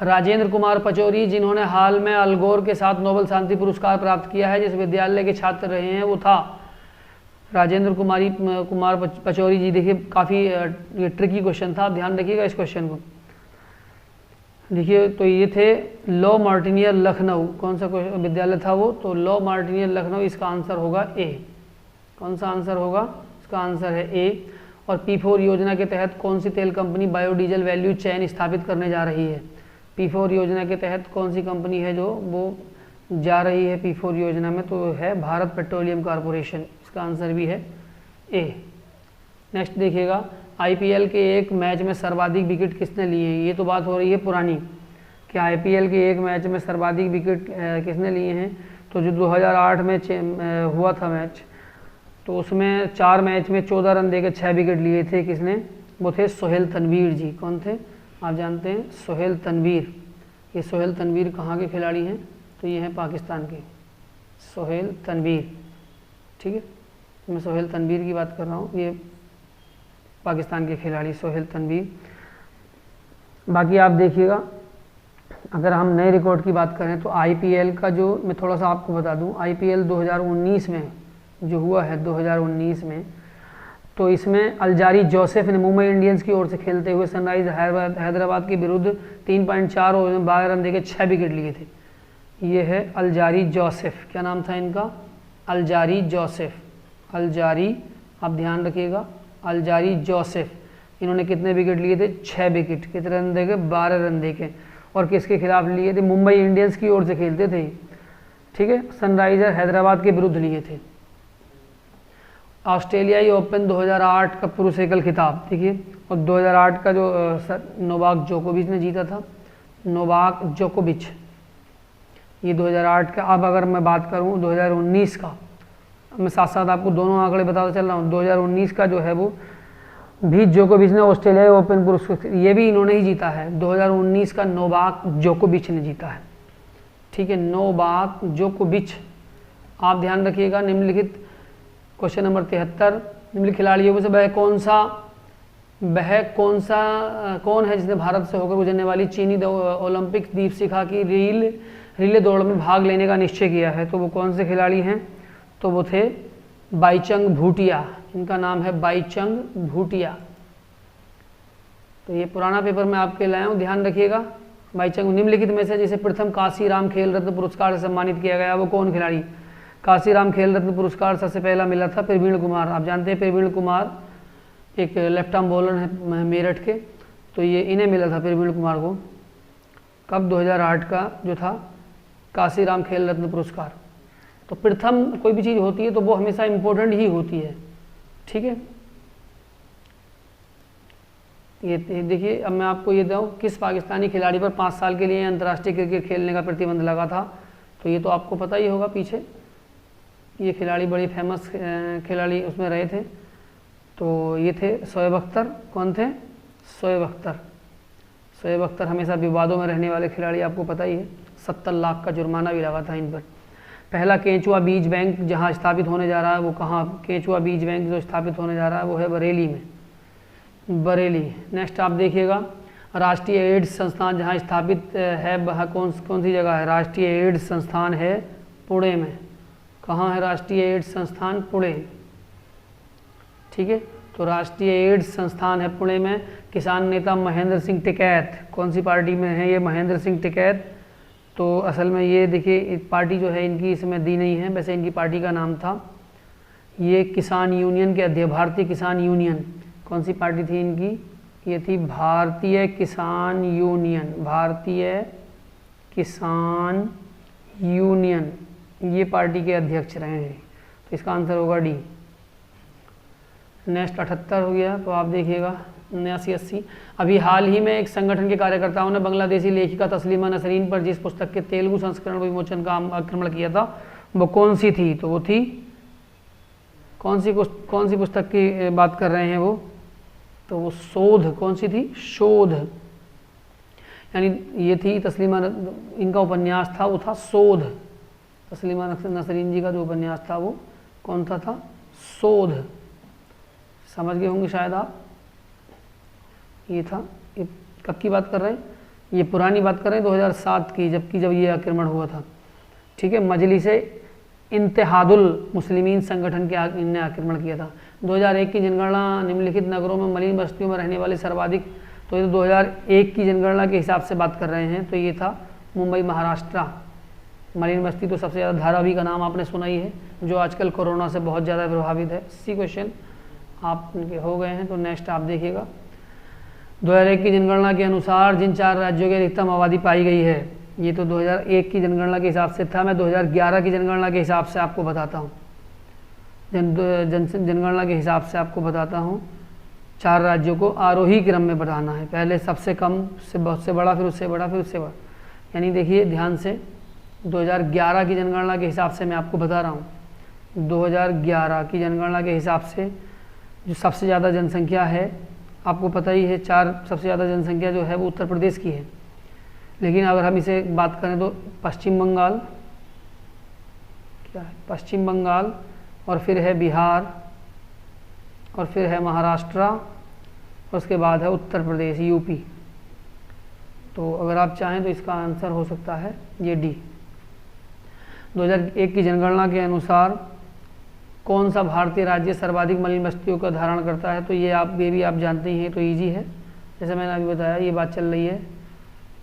Speaker 1: राजेंद्र कुमार पचौरी, जिन्होंने हाल में अल गोर के साथ नोबेल शांति पुरस्कार प्राप्त किया है, जिस विद्यालय के छात्र रहे हैं, वो था राजेंद्र कुमार पचौरी जी। देखिए, काफ़ी ये ट्रिकी क्वेश्चन था, ध्यान रखिएगा इस क्वेश्चन को। देखिए, तो ये थे लॉ मार्टिनियर लखनऊ। कौन सा विद्यालय था वो? तो लॉ मार्टिनियर लखनऊ। इसका आंसर होगा ए। कौन सा आंसर होगा? इसका आंसर है ए। और P4 योजना के तहत कौन सी तेल कंपनी बायोडीजल वैल्यू चेन स्थापित करने जा रही है? P4 योजना के तहत कौन सी कंपनी है जो वो जा रही है P4 योजना में? तो है भारत पेट्रोलियम कॉरपोरेशन। इसका आंसर भी है ए। नेक्स्ट देखिएगा, IPL के एक मैच में सर्वाधिक विकेट किसने लिए हैं? ये तो बात हो रही है पुरानी कि IPL के एक मैच में सर्वाधिक विकेट किसने लिए हैं। तो जो 2008 में हुआ था मैच, तो उसमें 4 मैच में 14 रन देकर 6 विकेट लिए थे। किसने? वो थे सोहेल तनवीर जी। कौन थे? आप जानते हैं, सोहेल तनवीर। ये सोहेल तनवीर कहाँ के खिलाड़ी हैं? तो ये हैं पाकिस्तान के, सोहेल तनवीर, ठीक है। मैं सोहेल तनवीर की बात कर रहा हूँ, ये पाकिस्तान के खिलाड़ी सोहेल तनवीर। बाकी आप देखिएगा, अगर हम नए रिकॉर्ड की बात करें तो IPL का जो मैं थोड़ा सा आपको बता दूं, IPL 2019 में जो हुआ है 2019 में, तो इसमें अलजारी जोसेफ ने मुंबई इंडियंस की ओर से खेलते हुए सनराइज हैदराबाद के विरुद्ध 3.4 ओवर में 12 रन देकर 6 विकेट लिए थे। ये है अलजारी जोसेफ। क्या नाम था इनका? Alzarri Joseph. अलजारी, आप ध्यान रखिएगा, अलजारी जोसेफ। इन्होंने कितने विकेट लिए थे? 6 विकेट। कितने रन देके? 12 रन देके। और किसके खिलाफ लिए थे? मुंबई इंडियंस की ओर से खेलते थे, ठीक है। सनराइजर हैदराबाद के विरुद्ध लिए थे। ऑस्ट्रेलियाई ओपन 2008 का पुरुष एकल खिताब देखिए, और 2008 का जो नोवाक जोकोविच ने जीता था, नोवाक जोकोविच, ये 2008 का। अब अगर मैं बात करूं 2019 का, मैं साथ साथ आपको दोनों आंकड़े बताता चल रहा हूँ। 2019 का जो है वो भी जोकोविच ने ऑस्ट्रेलियाई ओपन पुरुष, ये भी इन्होंने ही जीता है। 2019 का नोवाक जोकोविच ने जीता है, ठीक है, नोवाक जोकोविच। आप ध्यान रखिएगा। निम्नलिखित क्वेश्चन नंबर 73, निम्नलिखित खिलाड़ियों में से वह कौन है जिसने भारत से होकर गुजरने वाली चीनी ओलंपिक दीपशिखा की रिले दौड़ में भाग लेने का निश्चय किया है? तो वो कौन से खिलाड़ी हैं? तो वो थे बाईचंग भूटिया। इनका नाम है बाईचंग भूटिया। तो ये पुराना पेपर में आपके लाया हूँ, ध्यान रखिएगा। बाईचंग निम्नलिखित में से जिसे प्रथम काशीराम खेल रत्न पुरस्कार से सम्मानित किया गया, वो कौन खिलाड़ी? काशीराम खेल रत्न पुरस्कार सबसे पहला मिला था प्रवीण कुमार। आप जानते हैं प्रवीण कुमार एक लेफ्ट आर्म बॉलर है मेरठ के, तो ये इन्हें मिला था प्रवीण कुमार को कब? 2008 का जो था काशीराम खेल रत्न पुरस्कार। तो प्रथम कोई भी चीज़ होती है तो वो हमेशा इम्पोर्टेंट ही होती है, ठीक है। ये देखिए, अब मैं आपको ये बताऊँ, किस पाकिस्तानी खिलाड़ी पर 5 साल के लिए अंतर्राष्ट्रीय क्रिकेट खेलने का प्रतिबंध लगा था? तो ये तो आपको पता ही होगा, पीछे ये खिलाड़ी बड़ी फेमस खिलाड़ी उसमें रहे थे। तो ये थे शोएब अख्तर। कौन थे? शोएब अख्तर। शोएब अख्तर हमेशा विवादों में रहने वाले खिलाड़ी, आपको पता ही है। 70 लाख का जुर्माना भी लगा था इन पर। पहला केंचुआ बीज बैंक जहाँ स्थापित होने जा रहा है, वो कहाँ? केंचुआ बीज बैंक जो स्थापित होने जा रहा है वो है बरेली में, बरेली। नेक्स्ट आप देखिएगा, राष्ट्रीय एड्स संस्थान जहाँ स्थापित है वह कौन सी जगह है? राष्ट्रीय एड्स संस्थान है पुणे में। कहाँ है राष्ट्रीय एड्स संस्थान? पुणे, ठीक है। तो राष्ट्रीय एड्स संस्थान है पुणे में। किसान नेता महेंद्र सिंह टिकैत कौन सी पार्टी में है? ये महेंद्र सिंह टिकैत। तो असल में ये देखिए, पार्टी जो है इनकी इसमें दी नहीं है, वैसे इनकी पार्टी का नाम था, ये किसान यूनियन के अध्यक्ष, भारतीय किसान यूनियन। कौन सी पार्टी थी इनकी? ये थी भारतीय किसान यूनियन, भारतीय किसान यूनियन, ये पार्टी के अध्यक्ष रहे हैं। तो इसका आंसर होगा डी। नेक्स्ट 78 हो गया। तो आप देखिएगा 79 80। अभी हाल ही में एक संगठन के कार्यकर्ताओं ने बांग्लादेशी लेखिका तस्लीमा नसरीन पर जिस पुस्तक के तेलुगु संस्करण विमोचन का आक्रमण किया था वो कौन सी थी? तो वो थी कौन सी पुस्तक की बात कर रहे हैं वो? तो वो शोध। कौन सी थी? शोध। यानी ये थी तस्लीमा, इनका उपन्यास था वो था शोध। तस्लीमा नसरीन जी का जो उपन्यास था वो कौन सा था? शोध। समझ गए होंगे शायद आप। ये था, ये कब की बात कर रहे हैं? ये पुरानी बात कर रहे हैं 2007 की, जब ये आक्रमण हुआ था, ठीक है। मजलिसे इत्तेहादुल मुस्लिमीन संगठन के इनने आक्रमण किया था। 2001 की जनगणना निम्नलिखित नगरों में मलिन बस्तियों में रहने वाले सर्वाधिक, तो ये 2001 की जनगणना के हिसाब से बात कर रहे हैं। तो ये था मुंबई, महाराष्ट्र। मलिन बस्ती तो सबसे ज़्यादा धारावी का नाम आपने सुना ही है, जो आजकल कोरोना से बहुत ज़्यादा प्रभावित है। 80 क्वेश्चन आपके हो गए हैं। तो नेक्स्ट आप देखिएगा, 2001 की जनगणना के अनुसार जिन 4 राज्यों की अधिकतम आबादी पाई गई है, ये तो 2001 की जनगणना के हिसाब से था। मैं 2011 की जनगणना के हिसाब से आपको बताता हूँ, जनगणना के हिसाब से आपको बताता हूँ। 4 राज्यों को आरोही क्रम में बढ़ाना है, पहले सबसे कम से बहुत से बड़ा, फिर उससे बड़ा, फिर उससे बड़ा। यानी देखिए ध्यान से, 2011 की जनगणना के हिसाब से मैं आपको बता रहा हूँ। 2011 की जनगणना के हिसाब से जो सबसे ज़्यादा जनसंख्या है, आपको पता ही है, 4 सबसे ज़्यादा जनसंख्या जो है वो उत्तर प्रदेश की है। लेकिन अगर हम इसे बात करें तो पश्चिम बंगाल, क्या है? पश्चिम बंगाल, और फिर है बिहार, और फिर है महाराष्ट्र, और उसके बाद है उत्तर प्रदेश, यूपी। तो अगर आप चाहें तो इसका आंसर हो सकता है ये डी। 2001 की जनगणना के अनुसार कौन सा भारतीय राज्य सर्वाधिक मलिन बस्तियों का धारण करता है? तो ये भी आप जानते ही हैं, तो इजी है। जैसे मैंने अभी बताया, ये बात चल रही है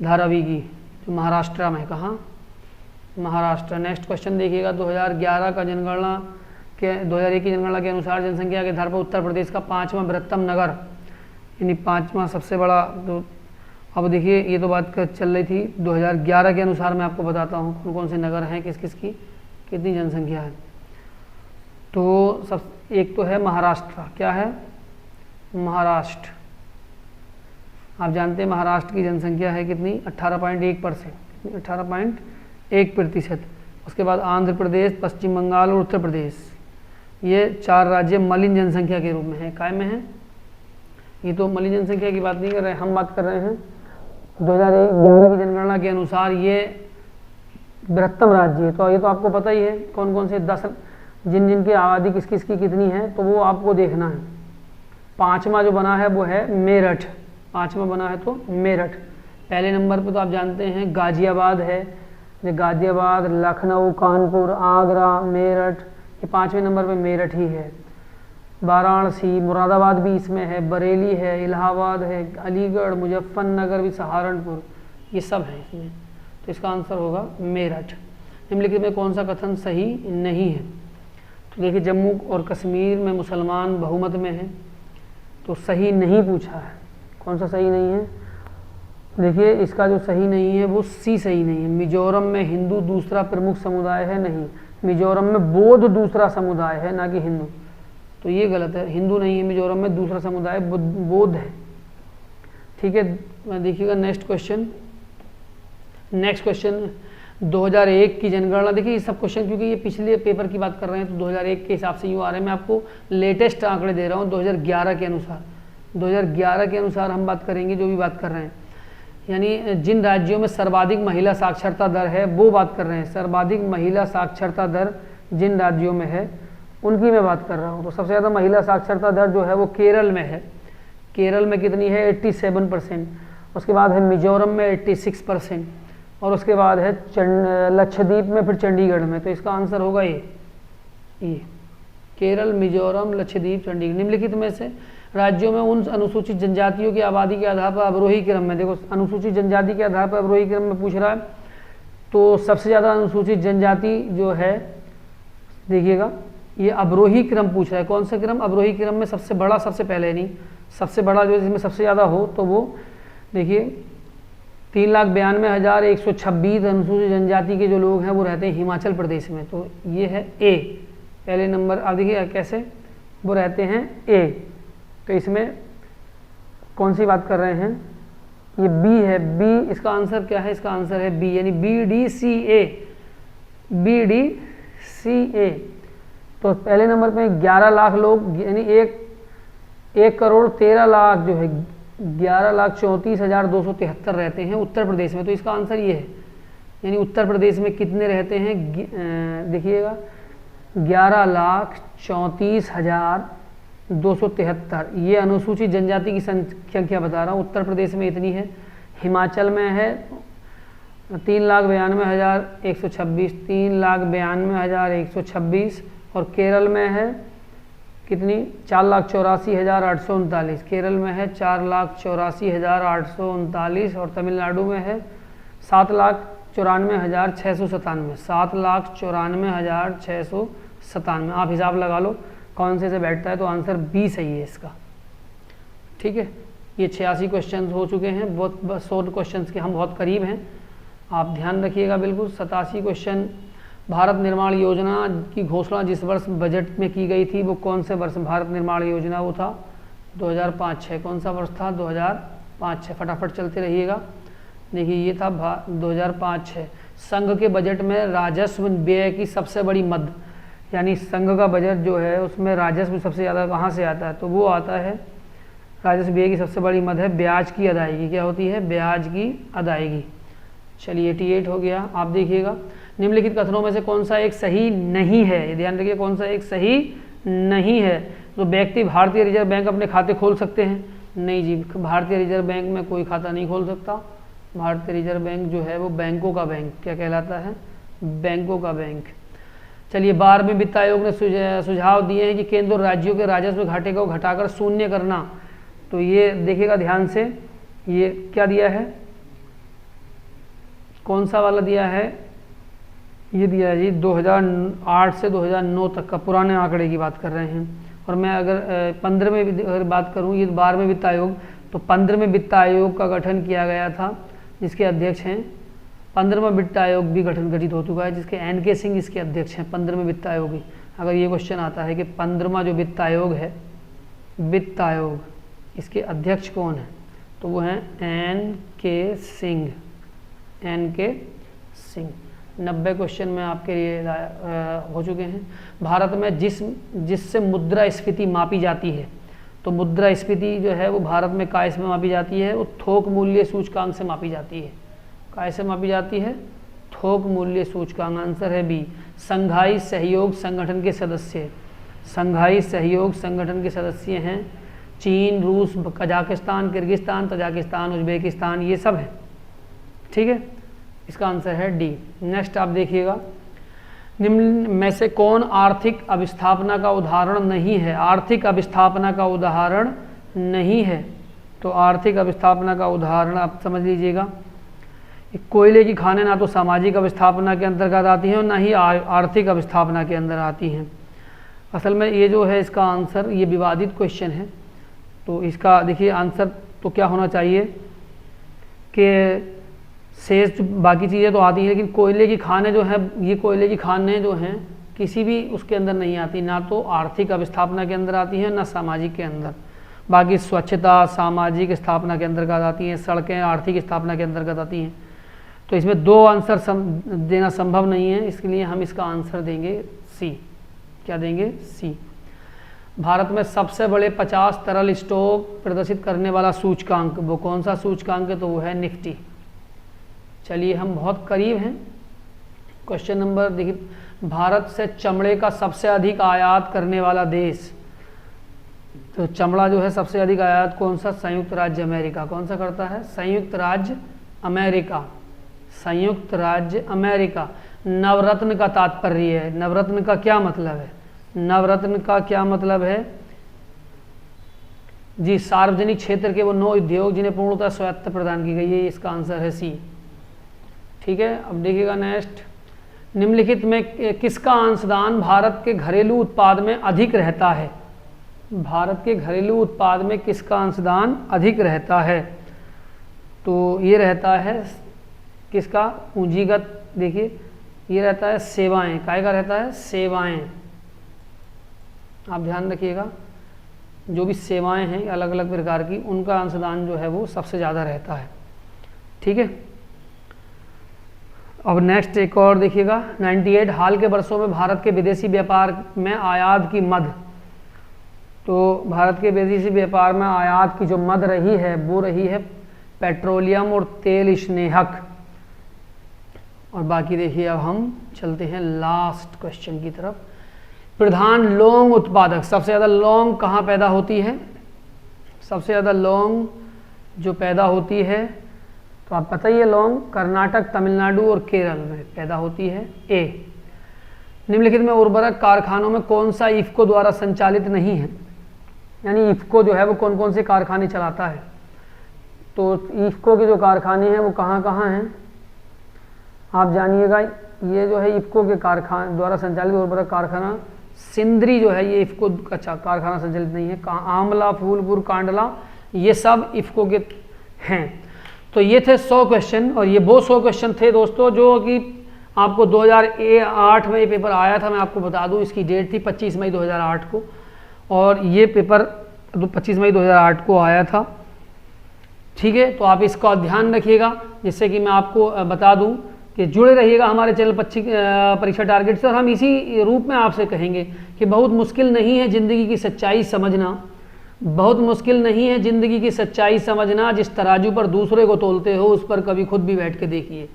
Speaker 1: धारावी की, जो महाराष्ट्र में। कहाँ? महाराष्ट्र। नेक्स्ट क्वेश्चन देखिएगा, 2011 का जनगणना के 2001 की जनगणना के अनुसार जनसंख्या के आधार पर उत्तर प्रदेश का 5वां बृहत्तम नगर, यानी 5वां सबसे बड़ा। तो अब देखिए, ये तो बात चल रही थी 2011 के अनुसार। मैं आपको बताता हूँ कौन कौन से नगर हैं, किस किस की कितनी जनसंख्या है। तो सब एक तो है महाराष्ट्र। क्या है? महाराष्ट्र। आप जानते हैं महाराष्ट्र की जनसंख्या है कितनी? 18.1%, 18.1%। उसके बाद आंध्र प्रदेश, पश्चिम बंगाल और उत्तर प्रदेश, ये 4 राज्य मलिन जनसंख्या के रूप में है। काय में है? ये तो मलिन जनसंख्या की बात नहीं कर रहे हैं, हम बात कर रहे हैं 2011 की जनगणना के अनुसार ये बृहत्तम राज्य है। तो ये तो आपको पता ही है कौन कौन से 10 जिन की आबादी किस किस की कितनी है, तो वो आपको देखना है। 5वां जो बना है वो है मेरठ। 5वां बना है तो मेरठ। पहले नंबर पे तो आप जानते हैं गाजियाबाद है, गाजियाबाद, लखनऊ, कानपुर, आगरा, मेरठ, ये 5वें नंबर पे मेरठ ही है। वाराणसी, मुरादाबाद भी इसमें है, बरेली है, इलाहाबाद है, अलीगढ़, मुजफ्फरनगर भी, सहारनपुर, ये सब है इसमें। तो इसका आंसर होगा मेरठ। निम्नलिखित में कौन सा कथन सही नहीं है? तो देखिए, जम्मू और कश्मीर में मुसलमान बहुमत में है, तो सही नहीं पूछा है। कौन सा सही नहीं है? देखिए इसका जो सही नहीं है वो सी सही नहीं है। मिजोरम में हिंदू दूसरा प्रमुख समुदाय है, नहीं, मिजोरम में बौद्ध दूसरा समुदाय है, ना कि हिंदू, तो ये गलत है। हिंदू नहीं है मिजोरम में, दूसरा समुदाय बौद्ध है। ठीक है, देखिएगा नेक्स्ट क्वेश्चन। नेक्स्ट क्वेश्चन 2001 की जनगणना। देखिए ये सब क्वेश्चन क्योंकि ये पिछले पेपर की बात कर रहे हैं तो 2001 के हिसाब से यूँ आ रहे हैं। मैं आपको लेटेस्ट आंकड़े दे रहा हूँ 2011 के अनुसार। 2011 के अनुसार हम बात करेंगे जो भी बात कर रहे हैं, यानी जिन राज्यों में सर्वाधिक महिला साक्षरता दर है वो बात कर रहे हैं। सर्वाधिक महिला साक्षरता दर जिन राज्यों में है उनकी मैं बात कर रहा हूँ। तो सबसे ज़्यादा महिला साक्षरता दर जो है वो केरल में है। केरल में कितनी है? 87%। उसके बाद है मिजोरम में 86%, और उसके बाद है लक्षद्वीप में, फिर चंडीगढ़ में। तो इसका आंसर होगा ये केरल, मिजोरम, लक्षद्वीप, चंडीगढ़। निम्नलिखित में से राज्यों में उन अनुसूचित जनजातियों की आबादी के आधार पर अवरोही क्रम में, देखो अनुसूचित जनजाति के आधार पर अवरोही क्रम में पूछ रहा है, तो सबसे ज़्यादा अनुसूचित जनजाति जो है, देखिएगा ये अवरोही क्रम पूछ रहा है। कौन सा क्रम? अवरोही क्रम में सबसे बड़ा, सबसे पहले नहीं, सबसे बड़ा जो जिसमें सबसे ज़्यादा हो तो वो देखिए 3,92,126 अनुसूचित जनजाति के जो लोग हैं वो रहते हैं हिमाचल प्रदेश में। तो ये है ए, पहले नंबर। अब देखिए कैसे वो रहते हैं ए, तो इसमें कौन सी बात कर रहे हैं? ये बी है। बी इसका आंसर क्या है? इसका आंसर है बी, यानी BDCA, BDCA। तो पहले नंबर पे 11 लाख लोग, यानी 1,13,00,000 जो है 11,34,273 रहते हैं उत्तर प्रदेश में। तो इसका आंसर ये है, यानी उत्तर प्रदेश में कितने रहते हैं? देखिएगा 11,34,273। ये अनुसूचित जनजाति की संख्या बता रहा हूँ। उत्तर प्रदेश में इतनी है, हिमाचल में है 3,92,126, 3,92,126, और केरल में है कितनी? 4,84,839। केरल में है 4,84,839, और तमिलनाडु में है 7,94,697, 7,94,697। आप हिसाब लगा लो कौन से बैठता है, तो आंसर बी सही है इसका। ठीक है, ये 86 क्वेश्चन हो चुके हैं, बहुत शॉर्ट क्वेश्चन के हम बहुत करीब हैं, आप ध्यान रखिएगा बिल्कुल। 87 क्वेश्चन। भारत निर्माण योजना की घोषणा जिस वर्ष बजट में की गई थी वो कौन से वर्ष? भारत निर्माण योजना वो था 2005-06। कौन सा वर्ष था? 2005-06। फटाफट चलते रहिएगा। देखिए ये था 2005-06। संघ के बजट में राजस्व व्यय की सबसे बड़ी मद, यानी संघ का बजट जो है उसमें राजस्व सबसे ज़्यादा कहाँ से आता है? तो वो आता है, राजस्व व्यय की सबसे बड़ी मद है ब्याज की अदायगी। क्या होती है? ब्याज की अदायगी। चलिए 88 हो गया। आप देखिएगा निम्नलिखित कथनों में से कौन सा एक सही नहीं है? ध्यान रखिए कौन सा एक सही नहीं है। तो व्यक्ति भारतीय रिजर्व बैंक अपने खाते खोल सकते हैं? नहीं जी, भारतीय रिजर्व बैंक में कोई खाता नहीं खोल सकता। भारतीय रिजर्व बैंक जो है वो बैंकों का बैंक, क्या कहलाता है? बैंकों का बैंक। चलिए 12वें वित्त आयोग ने सुझाव दिए हैं कि केंद्र और राज्यों के राजस्व घाटे को घटाकर शून्य करना। तो ये देखिएगा ध्यान से, ये क्या दिया है? कौन सा वाला दिया है? ये दिया है जी 2008 से 2009 तक का पुराने आंकड़े की बात कर रहे हैं। और मैं अगर 15वें अगर बात करूँ, ये 12वें वित्त आयोग, तो 15वें वित्त आयोग का गठन किया गया था जिसके अध्यक्ष हैं, 15वां वित्त आयोग भी गठित हो चुका है जिसके NK सिंह इसके अध्यक्ष हैं 15वें वित्त आयोग की। अगर ये क्वेश्चन आता है कि 15वां जो वित्त आयोग है, वित्त आयोग, इसके अध्यक्ष कौन है? तो वो हैं NK Singh, NK Singh. 90 question में आपके लिए हो चुके हैं। भारत में जिससे मुद्रास्फीति मापी जाती है, तो मुद्रास्फीति जो है वो भारत में काय से मापी जाती है? वो थोक मूल्य सूचकांक से मापी जाती है। काय से मापी जाती है? थोक मूल्य सूचकांक। आंसर है बी। संघाई सहयोग संगठन के सदस्य, संघाई सहयोग संगठन के सदस्य हैं चीन, रूस, कजाकिस्तान, किर्गिस्तान, तजाकिस्तान, उज्बेकिस्तान, ये सब है। ठीक है, इसका आंसर है डी। नेक्स्ट आप देखिएगा, निम्न में से कौन आर्थिक अभिस्थापना का उदाहरण नहीं है? आर्थिक अभिस्थापना का उदाहरण नहीं है। तो आर्थिक अभिस्थापना का उदाहरण आप समझ लीजिएगा, कोयले की खानें ना तो सामाजिक अभिस्थापना के अंतर्गत आती हैं और ना ही आर्थिक अभिस्थापना के अंदर आती हैं। असल में ये जो है इसका आंसर, ये विवादित क्वेश्चन है। तो इसका देखिए आंसर तो क्या होना चाहिए के शेष बाकी चीज़ें तो आती हैं, लेकिन कोयले की खानें जो हैं, ये कोयले की खानें जो हैं किसी भी उसके अंदर नहीं आती, ना तो आर्थिक अवस्थापना के अंदर आती हैं ना सामाजिक के अंदर। बाकी स्वच्छता सामाजिक स्थापना के अंतर्गत आती हैं, सड़कें आर्थिक स्थापना के अंतर्गत आती हैं। तो इसमें 2 आंसर देना संभव नहीं है, इसके लिए हम इसका आंसर देंगे सी। क्या देंगे? सी। भारत में सबसे बड़े 50 तरल स्टॉक प्रदर्शित करने वाला सूचकांक, वो कौन सा सूचकांक है? तो वो है निफ्टी। चलिए हम बहुत करीब हैं। क्वेश्चन नंबर देखिए, भारत से चमड़े का सबसे अधिक आयात करने वाला देश, तो चमड़ा जो है सबसे अधिक आयात कौन सा? संयुक्त राज्य अमेरिका। कौन सा करता है? संयुक्त राज्य अमेरिका। संयुक्त राज्य अमेरिका। नवरत्न का तात्पर्य है, नवरत्न का क्या मतलब है? नवरत्न का क्या मतलब है जी? सार्वजनिक क्षेत्र के वो 9 उद्योग जिन्हें पूर्णतः स्वायत्तता प्रदान की गई है, इसका आंसर है सी। ठीक है, अब देखिएगा नेक्स्ट, निम्नलिखित में किसका अंशदान भारत के घरेलू उत्पाद में अधिक रहता है? भारत के घरेलू उत्पाद में किसका अंशदान अधिक रहता है? तो ये रहता है किसका? पूंजीगत। देखिए ये रहता है सेवाएं। काय का रहता है? सेवाएं। आप ध्यान रखिएगा, जो भी सेवाएं हैं अलग अलग प्रकार की, उनका अंशदान जो है वो सबसे ज़्यादा रहता है। ठीक है, अब नेक्स्ट एक और देखिएगा, 98 हाल के वर्षों में भारत के विदेशी व्यापार में आयात की मद। तो भारत के विदेशी व्यापार में आयात की जो मद रही है वो रही है पेट्रोलियम और तेल स्नेहक। और बाकी देखिए, अब हम चलते हैं लास्ट क्वेश्चन की तरफ। प्रधान लौंग उत्पादक, सबसे ज़्यादा लौंग कहाँ पैदा होती है? सबसे ज़्यादा लौंग जो पैदा होती है, तो आप बताइए, लौंग कर्नाटक, तमिलनाडु और केरल में पैदा होती है। ए। निम्नलिखित में उर्वरक कारखानों में कौन सा इफ्को द्वारा संचालित नहीं है? यानी इफ्को जो है वो कौन कौन से कारखाने चलाता है? तो इफ्को के जो कारखाने हैं वो कहाँ कहाँ हैं आप जानिएगा। ये जो है इफ्को के कारखाने द्वारा संचालित उर्वरक कारखाना सिंदरी जो है, ये इफ्को का कारखाना संचालित नहीं है। आंवला, फूलपुर, कांडला, ये सब इफ्को के हैं। तो ये थे 100 क्वेश्चन, और ये वो 100 क्वेश्चन थे दोस्तों जो कि आपको 2008 में ये पेपर आया था। मैं आपको बता दूं, इसकी डेट थी 25 मई 2008 को, और ये पेपर 25 मई 2008 को आया था। ठीक है, तो आप इसका ध्यान रखिएगा, जिससे कि मैं आपको बता दूं कि जुड़े रहिएगा हमारे चैनल परीक्षा टारगेट से। और हम इसी रूप में आपसे कहेंगे कि बहुत मुश्किल नहीं है ज़िंदगी की सच्चाई समझना, बहुत मुश्किल नहीं है ज़िंदगी की सच्चाई समझना। जिस तराजू पर दूसरे को तोलते हो, उस पर कभी खुद भी बैठ के देखिए।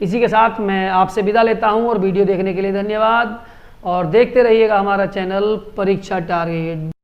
Speaker 1: इसी के साथ मैं आपसे विदा लेता हूं, और वीडियो देखने के लिए धन्यवाद, और देखते रहिएगा हमारा चैनल परीक्षा टारगेट।